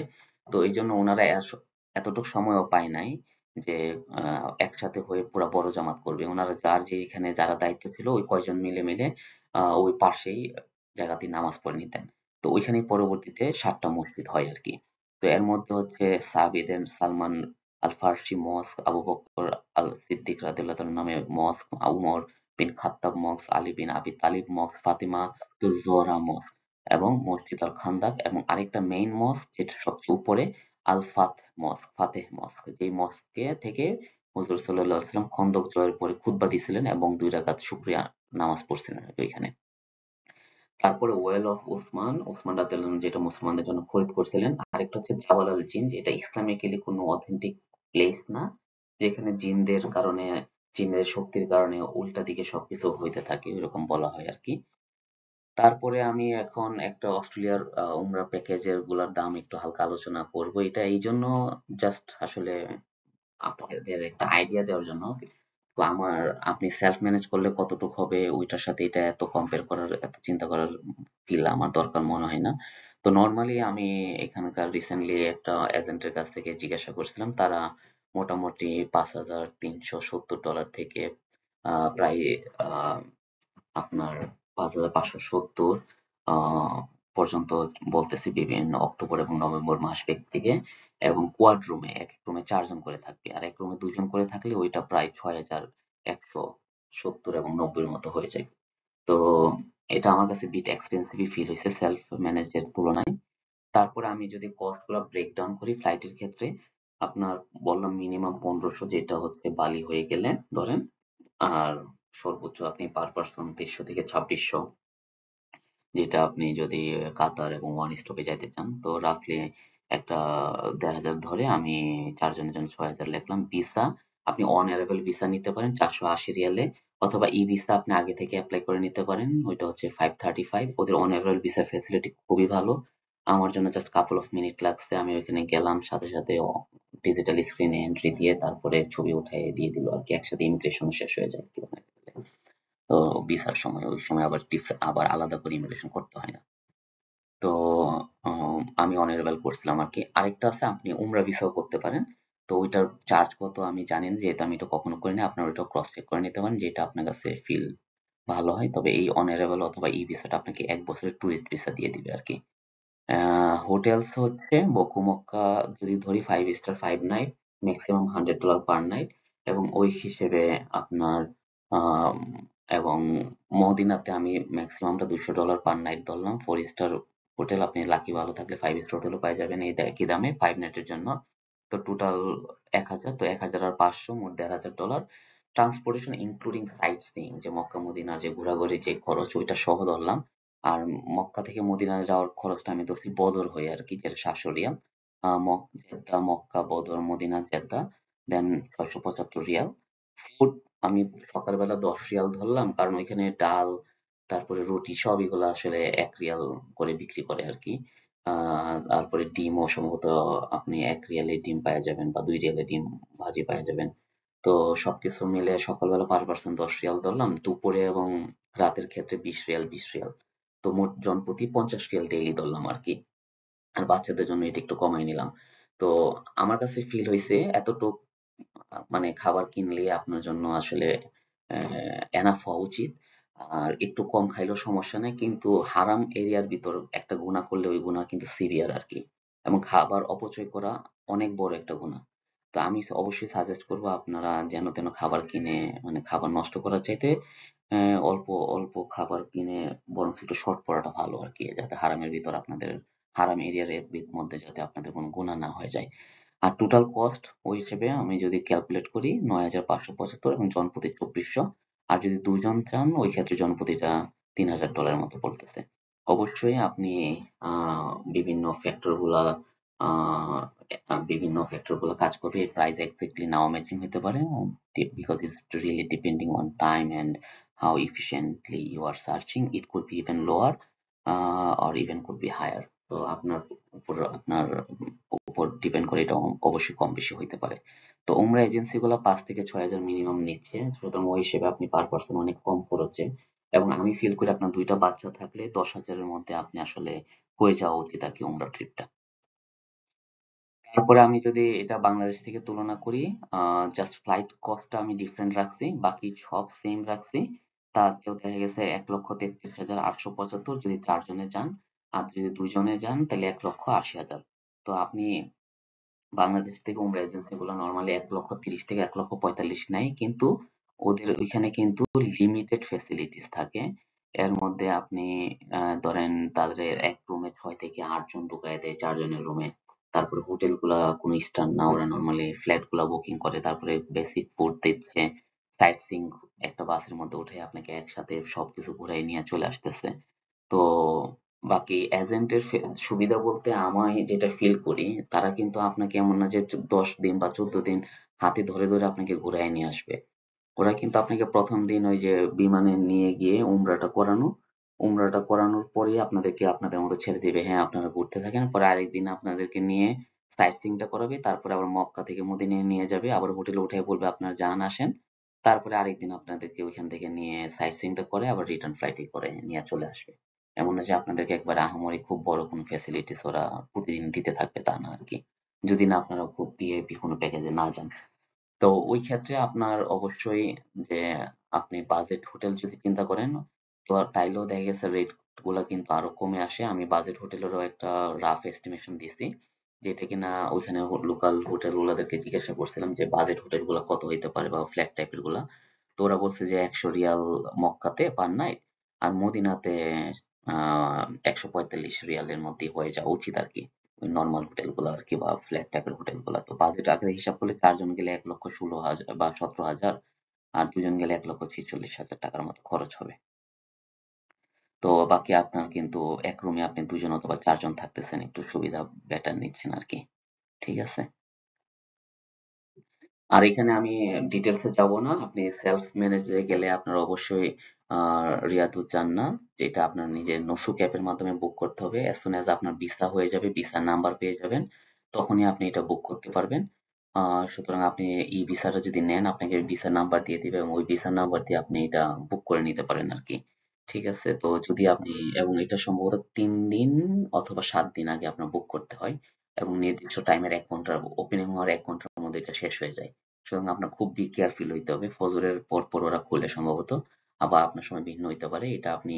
তো এই জন্য ওনারা এতটুকু সময়ও পায় নাই যে একসাথে হয়ে পুরা বড় জামাত করবে। ওনারা যার যেখানে যারা দায়িত্ব ছিল ওই কয়জন মিলে ওই পাশেই জায়গাতেই নামাজ পড়ে নিতেন। তো ওইখানেই পরবর্তীতে 7টা মসজিদ হয় আরকি। তো এর মধ্যে হচ্ছে সাহাবীদের সালমান আল ফার্সি মস্ক, আবু বকর আল সিদ্দিক রাদিয়াল্লাহু তাআলার নামে মস্ক, উমর বিন খাত্তাব মস্ক, আলী বিন আবি তালিব মস্ক, ফাতিমা তুজ জোহরা মস্ক, এবং মসজিদ আল খান্দাক, এবং আরেকটা মেইন মস্ক যেটা সবচেয়ে উপরে, আল ফাতেহ মস্ক, যে মস্কে থেকে হুজুর সাল্লাল্লাহু আলাইহি ওয়াসাল্লাম খন্দক জয়ের পরে খুতবা দিছিলেন এবং 2 রাকাত শুকরিয়া নামাজ পড়ছিলেন ওইখানে। তারপরে ওয়েল অফ ওসমান রাদিয়াল্লাহু আনহু যেটা মুসলমানদের জন্য খরিদ করছিলেন। আরেকটা হচ্ছে জাবাল আল জিন, যেটা ইসলামিক্যালি কোনো অথেন্টিক প্লেস না, যেখানে জিনদের শক্তির কারণে উল্টা দিকে সবকিছু হইতে থাকে এরকম বলা হয় আর কি। তারপরে আমি এখন একটা অস্ট্রেলিয়ার উমরা প্যাকেজের গুলার দাম একটু হালকা আলোচনা করব। এটা এই জন্য জাস্ট আসলে আপনাদের একটা আইডিয়া দেওয়ার জন্য। তো আপনি সেলফ ম্যানেজ করলে কতটুকু হবে ওইটার সাথে এটা এত কম্পেয়ার করার এত চিন্তা করার ফিল আমার দরকার মনে হয় না। তো নর্মালি আমি এখানকার রিসেন্টলি একটা এজেন্টের কাছ থেকে জিজ্ঞাসা করছিলাম, তারা মোটামুটি $5,370 থেকে প্রায় আহ, আপনার 5,570 আহ, পর্যন্ত বলতেছি বিভিন্ন অক্টোবর এবং নভেম্বর মাস ব্যক্তিকে। এবং কোয়াড রুমে এক এক রুমে 4 জন করে থাকবে, আর এক রুমে 2 জন করে থাকলে ওইটা প্রায় 6,170 এবং 90-এর মতো হয়ে যায়। তো এটা আমার কাছে বিট এক্সপেন্সিভ ফিল হয়েছে সেলফ ম্যানেজের তুলনায়। তারপরে আমি যদি কস্ট গুলা ব্রেকডাউন করি ফ্লাইটের ক্ষেত্রে, আপনার বললাম মিনিমাম 1500, যেটা হচ্ছে বালি হয়ে গেলে ধরেন। আর সর্বোচ্চ আপনি পার পার্সন 2300 থেকে 2600, যেটা আপনি যদি কাতার এবং ওয়ান স্টপে যাইতে চান। তো রাফলি একটা 1,500 ধরে আমি 4 জনের জন্য 6,000 লিখলাম। ভিসা আপনি অন অ্যারাইভাল ভিসা নিতে পারেন 480 রিয়ালে, অথবা ই ভিসা আপনি আগে থেকে অ্যাপ্লাই করে নিতে পারেন, ওইটা হচ্ছে 535। ওদের অন অ্যারাইভাল ভিসা ফেসিলিটি খুবই ভালো। আমার জন্য জাস্ট কাপল অফ মিনিট লাগছে, আমি ওইখানে গেলাম, সাথে সাথে ডিজিটাল স্ক্রিনে এন্ট্রি দিয়ে তারপরে ছবি উঠাই দিয়ে দিল আর কি, একসাথে ইমিগ্রেশন শেষ হয়ে যায় কি ওখানে। তো ভিসার সময় ওই সময় আবার আলাদা করে ইমিগ্রেশন করতে হয় না। তো আমি অনারেবল করছিলাম আর কি। আরেকটা আছে, আপনি উমরা ভিসাও করতে পারেন। তো ওইটার চার্জ কত আমি জানি না, যেহেতু আমি এটা কখনো করিনি। আপনার ওইটা ক্রস চেক করে নিতে পারেন, যেটা আপনার কাছে ফিল ভালো হয়। তবে এই অনারেবল অথবা ই ভিসাটা আপনাকে 1 বছরের ট্যুরিস্ট ভিসা দিয়ে দিবে আর কি। হোটেলস হচ্ছে বকু মক্কা যদি ধরি 5 star 5 night, maximum $100 per night. এবং ওই হিসেবে আপনার আম, এবং মদিনাতে আমি ম্যাক্সিমামটা $200 পার নাইট ধরলাম। 4 স্টার হোটেল আপনি লাকি ভালো থাকলে 5 স্টার হোটেলও পাই যাবেন এই একই দামে 5 নাইটের জন্য। তো টোটাল 1,000, তো 1,000 আর 500 মোট $1,500। ট্রান্সপোর্টেশন ইনক্লুডিং সাইট সিইং, যে মক্কা মদিনার যে ঘোরাঘুরি যে খরচ ওইটা সহ ধরলাম। আর মক্কা থেকে মদিনায় যাওয়ার খরচটা আমি ধরছি বদর হয়ে আর কি, যেটা 700 রিয়াল। জেদ্দা মক্কা বদর মদিনা জেদ্দা, দেন 675 রিয়াল। ফুড আমি সকালবেলা 10 রিয়াল ধরলাম, কারণ ওইখানে ডাল তারপরে রুটি সব এগুলো আসলে 1 রিয়াল করে বিক্রি করে আর কি। তারপরে ডিমও সম্ভবত আপনি 1 রিয়ালে ডিম পাওয়া যাবেন বা 2 রিয়ালে ডিম ভাজি পাওয়া যাবেন। তো সবকিছু মিলে সকালবেলা পার পার্সন 10 রিয়াল ধরলাম, দুপুরে এবং রাতের ক্ষেত্রে 20 রিয়াল 20 রিয়াল। তো মোট জনপ্রতি 50 রিয়াল ডেইলি ধরলাম আর কি। আর বাচ্চাদের জন্য এটা একটু কমাই নিলাম। তো আমার কাছে ফিল হয়েছে এতটুক মানে খাবার কিনলে আপনার জন্য আসলে এনাফ হওয়া উচিত। আর একটু কম খাইলেও সমস্যা নেই, কিন্তু হারাম এরিয়ার ভিতর একটা গুনাহ করলে ওই গুনাহ কিন্তু সিভিয়ার আর কি। এবং খাবার অপচয় করা অনেক বড় একটা গুনাহ। তো আমি অবশ্যই সাজেস্ট করবো আপনারা যেন তেন খাবার কিনে মানে খাবার নষ্ট করার চাইতে অল্প অল্প খাবার কিনে বরং একটু শর্ট পড়াটা ভালো আর কি, যাতে হারামের ভিতর আপনাদের হারাম এরিয়ার মধ্যে যাতে আপনাদের কোনো গুনাহ না হয়ে যায়। আর টোটাল কস্ট ওই হিসেবে আমি যদি ক্যালকুলেট করি 9,575 এবং জনপ্রতি 2,400। আর যদি 2 জন চান ওই ক্ষেত্রে জনপ্রতিটা $3,000 মতো পড়তেছে। অবশ্যই আপনি বিভিন্ন ফ্যাক্টর গুলা আহ, বিভিন্ন ফ্যাক্টর গুলো কাজ করবে, এই প্রাইস এক্স্যাক্টলি নাও ম্যাচিং হতে পারে, because it's really depending on time and how efficiently you are searching. It could be even lower or even could be higher. তো আপনার উপর ডিপেন্ড করে, এটা অবশ্যই কম বেশি হইতে পারে। তো উমরা এজেন্সি গুলো 5 থেকে 6 হাজার মিনিমাম নিচ্ছে, সুতরাং ওই হিসেবে আপনি পার পার্সন অনেক কম খরচে। এবং আমি ফিল করি আপনার 2টা বাচ্চা থাকলে 10,000-এর মধ্যে আপনি আসলে হয়ে যাওয়া উচিত আর কি উমরা ট্রিপটা। তারপরে আমি যদি এটা বাংলাদেশ থেকে তুলনা করি, জাস্ট ফ্লাইট কস্টটা আমি ডিফারেন্ট রাখছি, বাকি সব সেম রাখছি। তাতেও দেখা গেছে 1,33,875 যদি 4 জনে যান। আর যদি 2 জনে যান তাহলে 1,80,000। তো আপনি বাংলাদেশ থেকে উমরা এজেন্সি গুলো নর্মালি 1,30,000 থেকে 1,45,000 নেয়, কিন্তু ওদের ওইখানে কিন্তু লিমিটেড ফ্যাসিলিটিস থাকে। এর মধ্যে আপনি ধরেন তাদের এক রুমে 6 থেকে 8 জন ঢুকায় দেয় 4 জনের রুমে। তারপরে হোটেল গুলা কোনো স্টার না, ওরা নর্মালি ফ্ল্যাট গুলা বুকিং করে, তারপরে বেসিক ফুড দিচ্ছে। সাইট সিং একটা বাসের মধ্যে উঠে আপনাকে একসাথে সবকিছু ঘুরাই নিয়ে চলে আসতেছে। তো বাকি এজেন্টের সুবিধা বলতে আমি যেটা ফিল করি, তারা কিন্তু আপনাকে এমন না যে 10 দিন বা 14 দিন হাতে ধরে ধরে আপনাকে ঘুরায় নিয়ে আসবে। ওরা কিন্তু আপনাকে প্রথম দিন ওই যে বিমানে নিয়ে গিয়ে উমরাটা করানোর পরেই আপনাদেরকে আপনাদের মতো ছেড়ে দিবে, হ্যাঁ আপনারা ঘুরতে থাকেন। পরে আরেকদিন আপনাদেরকে নিয়ে সাইট সিইংটা করাবে, তারপরে আবার মক্কা থেকে মদিনায় নিয়ে যাবে, আবার হোটেলে উঠে বলবে আপনারা যান আসেন। তারপরে আরেকদিন আপনাদেরকে ওইখান থেকে নিয়ে সাইট সিইংটা করে আবার রিটার্ন ফ্লাইটে করে নিয়ে চলে আসবে। এমন না যে আপনাদেরকে একবারে আহামরি খুব বড় কোনো ফ্যাসিলিটিস ওরা প্রতিদিন দিতে থাকবে, তা না আরকি। যদি না আপনারা খুব ভিআইপি কোনো প্যাকেজে না যান। তো ওই ক্ষেত্রে আপনার অবশ্যই যে আপনি বাজেট হোটেল যদি চিন্তা করেন, তো তাইলেও দেখা গেছে রেট গুলা কিন্তু আরো কমে আসে। আমি বাজেট হোটেলেরও একটা রাফ এস্টিমেশন দিছি, যেটা কিনা ওইখানে লোকাল হোটেল গুলাদেরকে জিজ্ঞাসা করছিলাম যে বাজেট হোটেল গুলা কত হইতে পারে বা ফ্ল্যাট টাইপের গুলা। তো ওরা বলছে যে 100 রিয়াল মক্কাতে পার নাইট, আর মদিনাতে 145 রিয়ালের মধ্যে হয়ে যাওয়া উচিত আর কি। ওই নর্মাল হোটেল গুলো আর কি বা ফ্ল্যাট টাইপের হোটেল গুলো। তো বাজেট আকারে হিসাব করলে 4 জন গেলে 1,16,000 বা 17,000, আর 2 জন গেলে 1,46,000 টাকার মতো খরচ হবে। তো বাকি আপনার কিন্তু এক রুমে আপনি 2 জন অথবা 4 জন থাকতেছেন, একটু সুবিধা বেটার নিচ্ছেন আর কি। ঠিক আছে? আর এখানে আমি ডিটেলসে যাব না। আপনি সেলফ ম্যানেজে গেলে আপনার অবশ্যই রিয়াদুজ্জান্না, যেটা আপনার নিজের নসুক অ্যাপের মাধ্যমে বুক করতে হবে। অ্যাজ সুন অ্যাজ আপনার ভিসা হয়ে যাবে, ভিসার নাম্বার পেয়ে যাবেন, তখনই আপনি এটা বুক করতে পারবেন। সুতরাং আপনি ই ভিসাটা যদি নেন, আপনাকে ভিসার নাম্বার দিয়ে দিবে এবং ওই ভিসার নাম্বার দিয়ে আপনি এটা বুক করে নিতে পারেন আর কি। ঠিক আছে? তো যদি আপনি, এবং এটা সম্ভবত 3 দিন অথবা 7 দিন আগে আপনার বুক করতে হয় এবং নির্দিষ্ট টাইমের 1 ঘন্টার ওপেনিং হওয়ার 1 ঘন্টার মধ্যে এটা শেষ হয়ে যায়। সুতরাং আপনার খুব কেয়ারফুল হইতে হবে। ফজরের পর পর ওরা খুলে সম্ভবত, আবার আপনার সময় ভিন্ন হইতে পারে। এটা আপনি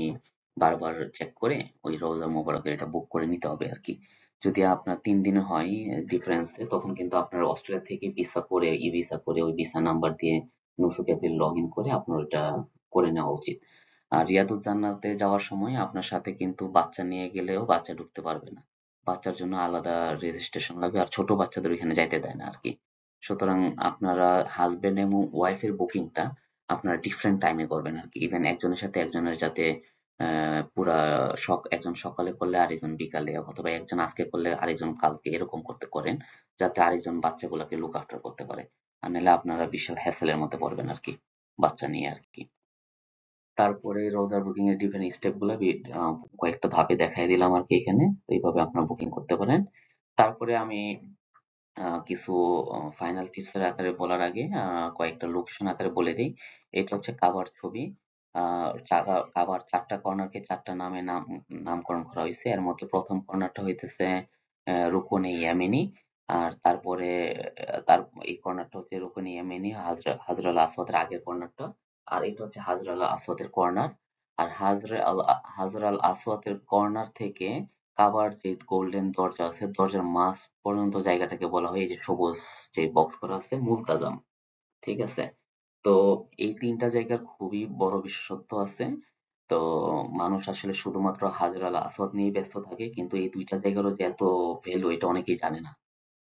বারবার চেক করে ওই রওজা মোবারকের এটা বুক করে নিতে হবে আর কি। যদি আপনার 3 দিনে হয় ডিফারেন্সে, তখন কিন্তু আপনার অস্ট্রেলিয়া থেকে ভিসা করে ই ভিসা করে ওই ভিসা নাম্বার দিয়ে নুসুক অ্যাপে লগ ইন করে আপনার ওটা করে নেওয়া উচিত। আর রিয়াদুল জান্নাতে যাওয়ার সময় আপনার সাথে কিন্তু বাচ্চা নিয়ে গেলেও বাচ্চা ঢুকতে পারবে না। বাচ্চার জন্য আলাদা রেজিস্ট্রেশন লাগবে, আর ছোট বাচ্চাদের ওইখানে যাইতে দেয় না আর কি। সুতরাং আপনারা হাজবেন্ড এবং ওয়াইফের বুকিংটা আপনারা ডিফারেন্ট টাইমে করবেন আর কি। ইভেন একজনের সাথে একজনের যাতে পুরা একজন সকালে করলে আরেকজন বিকালে, অথবা একজন আজকে করলে আরেকজন কালকে, এরকম করতে করেন, যাতে আরেকজন বাচ্চাগুলোকে লুক আফটার করতে পারে। আর নাহলে আপনারা বিশাল হ্যাসেলের মধ্যে পড়বেন আর কি, বাচ্চা নিয়ে আর কি। তারপরে রোজার বুকিং এর ডিফারেন্ট স্টেপ গুলা কয়েকটা ধাপে দেখাই দিলাম আর কি এখানে। তো এইভাবে আপনারা বুকিং করতে পারেন। তারপরে আমি কিছু ফাইনাল টিপস এর আকারে বলার আগে কয়েকটা লোকেশন আকারে বলে দেই। এটা হচ্ছে কাবার ছবি। কাবার 4টা কর্নারকে 4টা নামে নামকরণ করা হইছে। এর মধ্যে ১ম কর্নারটা হইতেছে রুকনে ইয়েমেনি। আর তারপরে তার এই কর্নারটা হচ্ছে রুকনে ইয়েমেনি, হাজর আল আসওয়াদের আগের কর্নারটা। আর এটা হচ্ছে হাজর আল আসওয়াদের কর্নার। আর হাজর আল আসওয়াদের কর্নার থেকে কাবার যে গোল্ডেন দরজা আছে, দরজার মাঝ পর্যন্ত জায়গাটাকে বলা হয় এই যে সবুজ যে বক্স করা আছে মুলতাজাম। ঠিক আছে? তো এই ৩টা জায়গার খুবই বড় বিশেষত্ব আছে। তো মানুষ আসলে শুধুমাত্র হাজর আল আসওয়াদ নিয়েই ব্যস্ত থাকে, কিন্তু এই ২টা জায়গারও যে এত ভ্যালু এটা অনেকেই জানে না।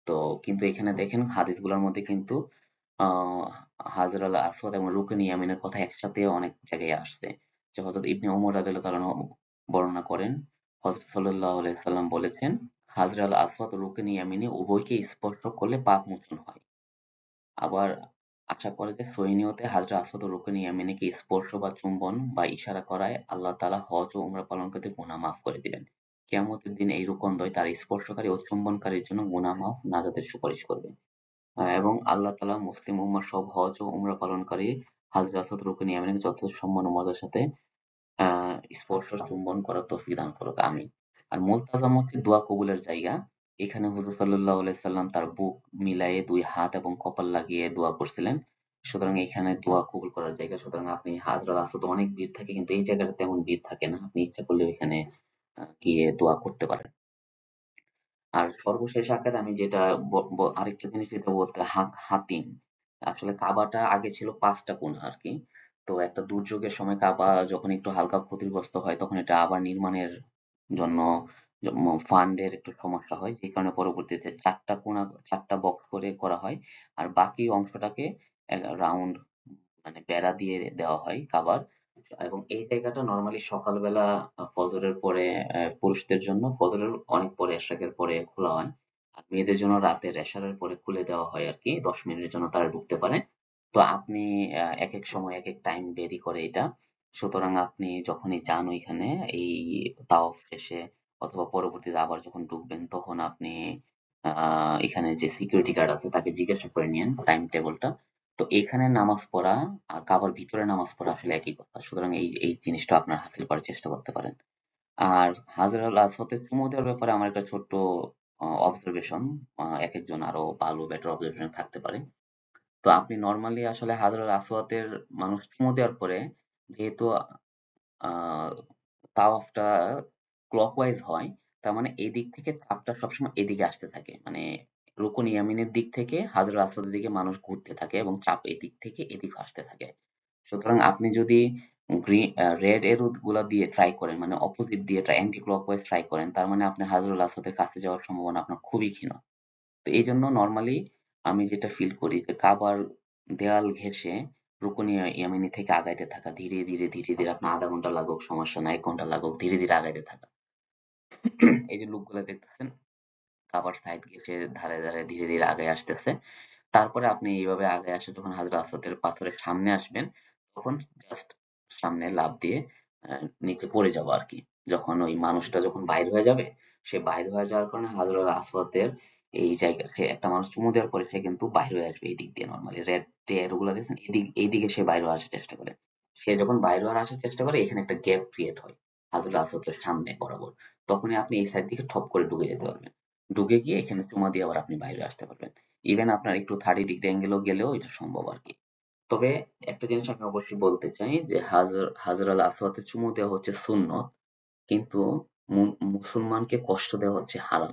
তো কিন্তু এখানে দেখেন হাদিসগুলোর মধ্যে কিন্তু আহ হাজর আল আসওয়াদ এবং রুকন ইয়ামিনের কথা একসাথে অনেক জায়গায় আসছে। যে হযরত ইবনে ওমর রাদিয়াল্লাহু তাআলা আনহু বর্ণনা করেন, হযরত সাল্লাল্লাহু আলাইহি সাল্লাম বলেছেন, হাজর আল আসওয়াদ ও রুকন ইয়ামিনী উভয়কে স্পর্শ করলে পাপ মোচন হয়। আবার আশা করে যে সহিহ নিয়তে হাজর আসওয়াদ ও রুকন ইয়ামিনীকে স্পর্শ বা চুম্বন বা ইশারা করায় আল্লাহ তাআলা হজ ও উমরা পালনকারীদের গুনাহ মাফ করে দিবেন। কিয়ামতের দিন এই রূপদ্বয় তার স্পর্শকারী ও চুম্বনকারীর জন্য গুনাহ মাফ, নাজাতের সুপারিশ করবে। এবং আল্লাহ তাআলা মুসলিম উম্মাহর সব হজ ও উমরা পালনকারী হাজর আসওয়াদ, রুকন ইয়ামানীকে যথাযথ সম্মান ও মর্যাদার সাথে স্পর্শ চুম্বন করার তৌফিক দান করুক, আমিন। আর মুলতাজাম হচ্ছে দোয়া কবুলের জায়গা। এখানে হুজুর সাল্লাল্লাহু আলাইহি সাল্লাম তার বুক মিলায়ে ২ হাত এবং কপাল লাগিয়ে দোয়া করছিলেন। সুতরাং এখানে দোয়া কবুল করার জায়গা। সুতরাং আপনি হাজরাল আসওয়াদে অনেক ভিড় থাকে, কিন্তু এই জায়গাটা তেমন ভিড় থাকে না। আপনি ইচ্ছা করলে ওইখানে গিয়ে দোয়া করতে পারেন। আর সর্বশেষ আকারে আমি যেটা আরেকটা জিনিস যেটা বলতে হাতিম। আসলে কাবাটা আগে ছিল ৫টা কোণা আরকি। তো একটা দুর্যোগের সময় কাবা যখন একটু হালকা ক্ষতিগ্রস্ত হয়, তখন এটা আবার নির্মাণের জন্য ফান্ডের একটু সমস্যা হয়। যে কারণে পরবর্তীতে ৪টা কোণা, ৪টা বক্স করে করা হয়। আর বাকি অংশটাকে রাউন্ড মানে বেড়া দিয়ে দেওয়া হয় কাবার। এবং এই জায়গাটা নরমালি সকালবেলা ফজরের পরে পুরুষদের জন্য ফজরের অনেক পরে, এশরাকের পরে খোলা হয়। আর মেয়েদের জন্য রাতের এশারের পরে খুলে দেওয়া হয় আরকি। ১০ মিনিটের জন্য তারা ঢুকতে পারে। তো আপনি একেক সময় একেক টাইম ভেরি করে এটা। সুতরাং আপনি যখনই যান ওইখানে এই তাওয়াফ শেষে অথবা পরবর্তীতে আবার যখন ঢুকবেন, তখন আপনি এখানে যে সিকিউরিটি গার্ড আছে তাকে জিজ্ঞাসা করে নিয়েন টাইম টেবলটা। তো এখানে নামাজ পড়া আর কাবার ভিতরে নামাজ পড়া আসলে একই কথা, সুতরাং এই এই জিনিসটা আপনার হাসিল করার চেষ্টা করতে পারেন। আর হাজর আল আসওয়াদে চুমু দেওয়ার ব্যাপারে আমার একটা ছোট্ট অবজারভেশন, এক একজন আরো ভালো বেটার অবজারভেশন থাকতে পারে। তো আপনি নর্মালি আসলে হাজর আল আসওয়াদের মানুষ চুমু দেওয়ার পরে, যেহেতু আহ তাওয়াফটা ক্লকওয়াইজ হয়, তার মানে এই দিক থেকে চাপটা সবসময় এদিকে আসতে থাকে, মানে রুকন ইয়ামিনের দিক থেকে হাজর আসওয়াদের দিকে মানুষ ঘুরতে থাকে এবং চাপ এদিক থেকে এদিকে আসতে থাকে। সুতরাং আপনি যদি রেড এরো গুলা দিয়ে ট্রাই করেন, মানে অপোজিট দিয়ে অ্যান্টি ক্লকওয়াইজ ট্রাই করেন, তার মানে আপনি হাজরুল আসওয়াদের কাছে যাওয়ার সম্ভাবনা আপনার খুবই ক্ষীণ। তো এই জন্য নর্মালি আমি যেটা ফিল করি যে কাবার দেয়াল ঘেঁষে রুকনি ইয়ামিনী থেকে আগাইতে থাকা, ধীরে ধীরে ধীরে ধীরে, আপনার আধা ঘন্টা লাগুক সমস্যা নাই, 1 ঘন্টা লাগুক, ধীরে ধীরে আগাইতে থাকা। এই যে লোকগুলা দেখতেছেন কাবার সাইড ঘেঁষে ধারে ধারে ধীরে ধীরে আগায় আসতেছে। তারপরে আপনি এইভাবে আগায় আসে যখন হাজরা আসওয়াদের পাথরের সামনে আসবেন, তখন জাস্ট সামনে লাফ দিয়ে নিচে পড়ে যাবো আর কি। যখন ওই মানুষটা যখন বাইর হয়ে যাবে, সে বাইর হয়ে যাওয়ার কারণে হাজরুল আসওয়াদের এই জায়গা, সে একটা মানুষ চুমু দেওয়ার পরে সে কিন্তু বাইর হয়ে আসবে এই দিক দিয়ে, নর্মালি রেড এরো গুলা দেখছেন এইদিকে সে বাইর হয়ে আসার চেষ্টা করে। সে যখন বাইর হয়ে আসার চেষ্টা করে, এখানে একটা গ্যাপ ক্রিয়েট হয় হাজরুল আসওয়াদের সামনে বরাবর। তখনই আপনি এই সাইড থেকে ঠপ করে ঢুকে যেতে পারবেন, ঢুকে গিয়ে এখানে চুমা দিয়ে আবার আপনি বাইরে আসতে পারবেন। ইভেন আপনার একটু 30 ডিগ্রি অ্যাঙ্গেলও গেলেও এটা সম্ভব আর কি। তবে একটা জিনিস আমি অবশ্যই বলতে চাই যে হাজর আল আসওয়াদে চুমু দেওয়া হচ্ছে সুন্নত, কিন্তু মুসলমানকে কষ্ট দেওয়া হচ্ছে হারাম।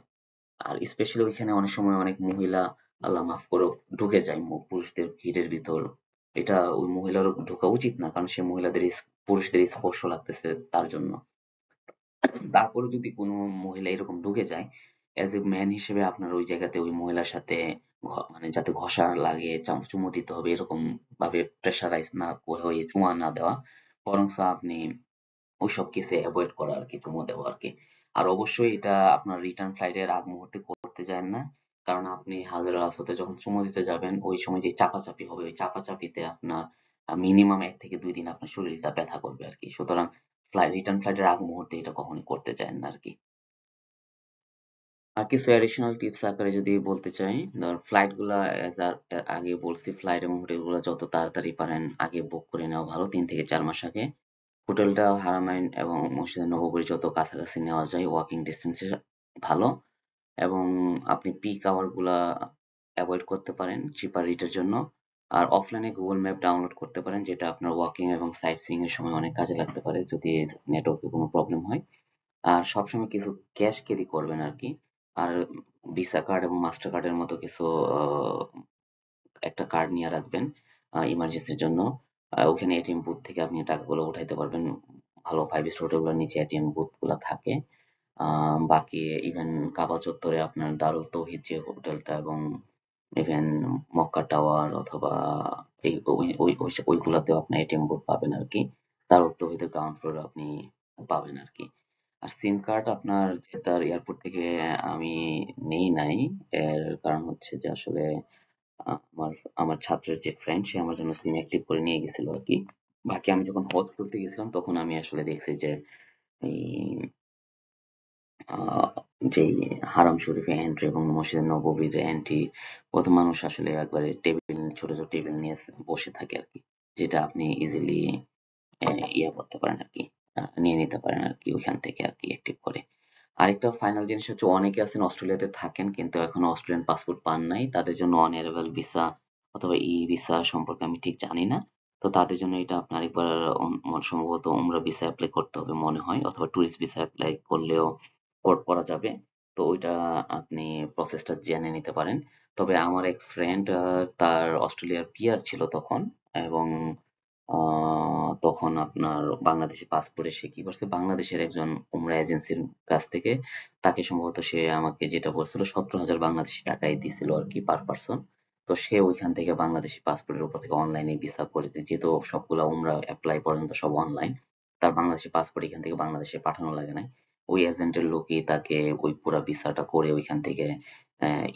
আর স্পেশালি ওইখানে অনেক সময় অনেক মহিলা, আল্লাহ মাফ করুক, ঢুকে যায় পুরুষদের ভিড়ের ভিতর। এটা ওই মহিলারও ঢোকা উচিত না, কারণ সে মহিলাদের পুরুষদের স্পর্শ লাগতেছে তার জন্য। তারপরে যদি কোনো মহিলা এরকম ঢুকে যায়, অ্যাজ এ ম্যান হিসেবে আপনার ওই জায়গাতে ওই মহিলার সাথে মানে যাতে ঘষা লাগে, চুমু দিতে হবে এরকম ভাবে প্রেশারাইজ না করে, ওই চুমা না দেওয়া, বরং আপনি ওইসব কেসে অ্যাভয়েড করা আর কি, চুমু দেওয়া আর কি। আর অবশ্যই এটা আপনার রিটার্ন ফ্লাইটের আগ মুহূর্তে করতে যায় না, কারণ আপনি হাজার আসতে যখন চুমু দিতে যাবেন, ওই সময় যে চাপাচাপি হবে, ওই চাপাচাপিতে আপনার মিনিমাম 1 থেকে 2 দিন আপনার শরীরটা ব্যথা করবে আর কি। সুতরাং রিটার্ন ফ্লাইটের আগ মুহূর্তে এটা কখনোই করতে চায় না আর কি। আর কিছু অ্যাডিশনাল টিপস আকারে যদি বলতে চাই, ধর ফ্লাইট গুলা আগে বলছি, ফ্লাইট এবং হোটেল গুলা যত তাড়াতাড়ি পারেন আগে বুক করে নেওয়া ভালো, 3 থেকে 4 মাস আগে। হোটেলটা হারামাইন এবং মসজিদে নববীর যত কাছাকাছি নেওয়া যায়, ওয়াকিং ডিস্টেন্সে ভালো। এবং আপনি পিক আওয়ার গুলা অ্যাভয়েড করতে পারেন চিপার রেটের জন্য। আর অফলাইনে গুগল ম্যাপ ডাউনলোড করতে পারেন, যেটা আপনার ওয়াকিং এবং সাইট সিইং এর সময় অনেক কাজে লাগতে পারে যদি নেটওয়ার্কে কোনো প্রবলেম হয়। আর সবসময় কিছু ক্যাশ ক্যারি করবেন আর কি। আর ভিসা কার্ড এবং মাস্টার কার্ডের মতো কিছু আহ, একটা কার্ড নিয়ে রাখবেন ইমার্জেন্সির জন্য। ওখানে এটিএম বুথ থেকে আপনি টাকাগুলো উঠাইতে পারবেন। ভালো 5 স্টার হোটেলগুলোর নিচে এটিএম বুথ গুলা থাকে। বাকি ইভেন কাবা চত্বরে আপনার দারুল তৌহিদ যে হোটেলটা, এবং ইভেন মক্কা টাওয়ার অথবা এই ওইগুলাতেও আপনি এটিএম বুথ পাবেন আর কি। দারুল তৌহিদের গ্রাউন্ড ফ্লোরে আপনি পাবেন আর কি। আর সিম কার্ড আপনার জেদ্দার এয়ারপোর্ট থেকে আমি নেই নাই। এর কারণ হচ্ছে যে আসলে আমার আমার ছাত্রের যে ফ্রেন্ড, সে আমার জন্য সিম অ্যাক্টিভ করে নিয়ে গেছিল আর কি। বাকি আমি যখন হজ করতে গেছিলাম তখন আমি আসলে দেখছি যে এই আহ যেই হারাম শরীফে এন্ট্রি এবং মসজিদ নববীর যে এন্ট্রি, কত মানুষ আসলে একবারে টেবিল, ছোট ছোট টেবিল নিয়ে বসে থাকে আর কি, যেটা আপনি ইজিলি ইয়ে করতে পারেন আর কি, নিয়ে নিতে পারেন আর কি ওইখান থেকে আর কি অ্যাক্টিভ করে। আরেকটা ফাইনাল জিনিস হচ্ছে, অনেকে আছেন অস্ট্রেলিয়াতে থাকেন কিন্তু এখনো অস্ট্রেলিয়ান পাসপোর্ট পান নাই, তাদের জন্য অন অ্যারাইভাল ভিসা অথবা ই ভিসা সম্পর্কে আমি ঠিক জানি না। তো তাদের জন্য এটা আপনার একবার সম্ভবত উমরা ভিসা অ্যাপ্লাই করতে হবে মনে হয়, অথবা ট্যুরিস্ট ভিসা অ্যাপ্লাই করলেও করা যাবে। তো ওইটা আপনি প্রসেসটা জেনে নিতে পারেন। তবে আমার এক ফ্রেন্ড, তার অস্ট্রেলিয়ার পিআর ছিল তখন, এবং তখন আপনার বাংলাদেশি পাসপোর্টে সে কি করছে, বাংলাদেশের একজন উমরা এজেন্সির কাছ থেকে, তাকে সম্ভবত সে আমাকে যেটা বলছিল 17,000 বাংলাদেশি টাকাই দিছিল আর কি পার পার্সন। তো সে ওইখান থেকে বাংলাদেশি পাসপোর্টের উপর থেকে অনলাইনে ভিসা করে দিয়েছে, যেহেতু সবগুলা উমরা অ্যাপ্লাই পর্যন্ত সব অনলাইন, তার বাংলাদেশি পাসপোর্ট এখান থেকে বাংলাদেশে পাঠানো লাগে না। ওই এজেন্টের লোকই তাকে ওই পুরা ভিসাটা করে ওইখান থেকে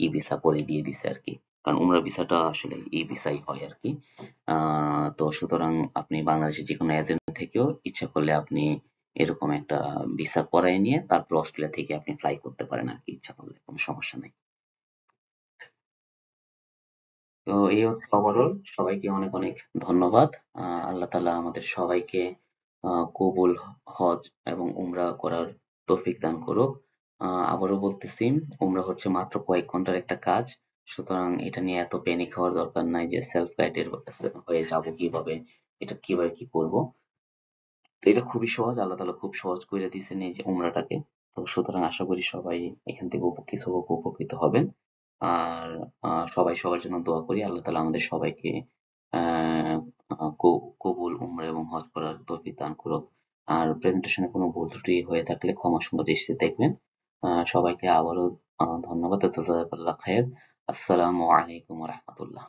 ই ভিসা করে দিয়ে দিছে আর কি। কারণ উমরা ভিসাটা আসলে ই ভিসাই হয় আর কি। তো সুতরাং আপনি বাংলাদেশের যেকোনো এজেন্ট থেকেও ইচ্ছা করলে আপনি এরকম একটা ভিসা করায় নিয়ে তারপর অস্ট্রেলিয়া থেকে আপনি ফ্লাই করতে পারেন আর কি, ইচ্ছা করলে কোনো সমস্যা নাই। তো এই হচ্ছে ওভারঅল। সবাইকে অনেক অনেক ধন্যবাদ। আল্লাহ তাআলা আমাদের সবাইকে কবুল হজ এবং উমরা করার তৌফিক দান করুক। আবারও বলতেছি, উমরা হচ্ছে মাত্র কয়েক ঘন্টার একটা কাজ। সুতরাং এটা নিয়ে এত প্যানিক হওয়ার দরকার নাই যে সেলফ গাইডের হয়ে যাব কিভাবে, এটা কিভাবে কি করব। তো এটা খুবই সহজ, আল্লাহ তাআলা খুব সহজ করে দিয়েছেন এই যে উমরাটাকে। তো সুতরাং আশা করি সবাই এখান থেকে কিছু হোক উপকৃত হবেন। আর সবাই সবার জন্য দোয়া করি আল্লাহ তাআলা আমাদের সবাইকে আহ কবুল উমরা এবং হজ করার তৌফিক দান করুক। আর প্রেজেন্টেশনে কোনো ভুল ত্রুটি হয়ে থাকলে ক্ষমা সুন্দর দৃষ্টিতে দেখবেন। সবাইকে আবারও ধন্যবাদ। জাযাকাল্লাহ খায়ের। আসসালামু আলাইকুম ওয়া রাহমাতুল্লাহ।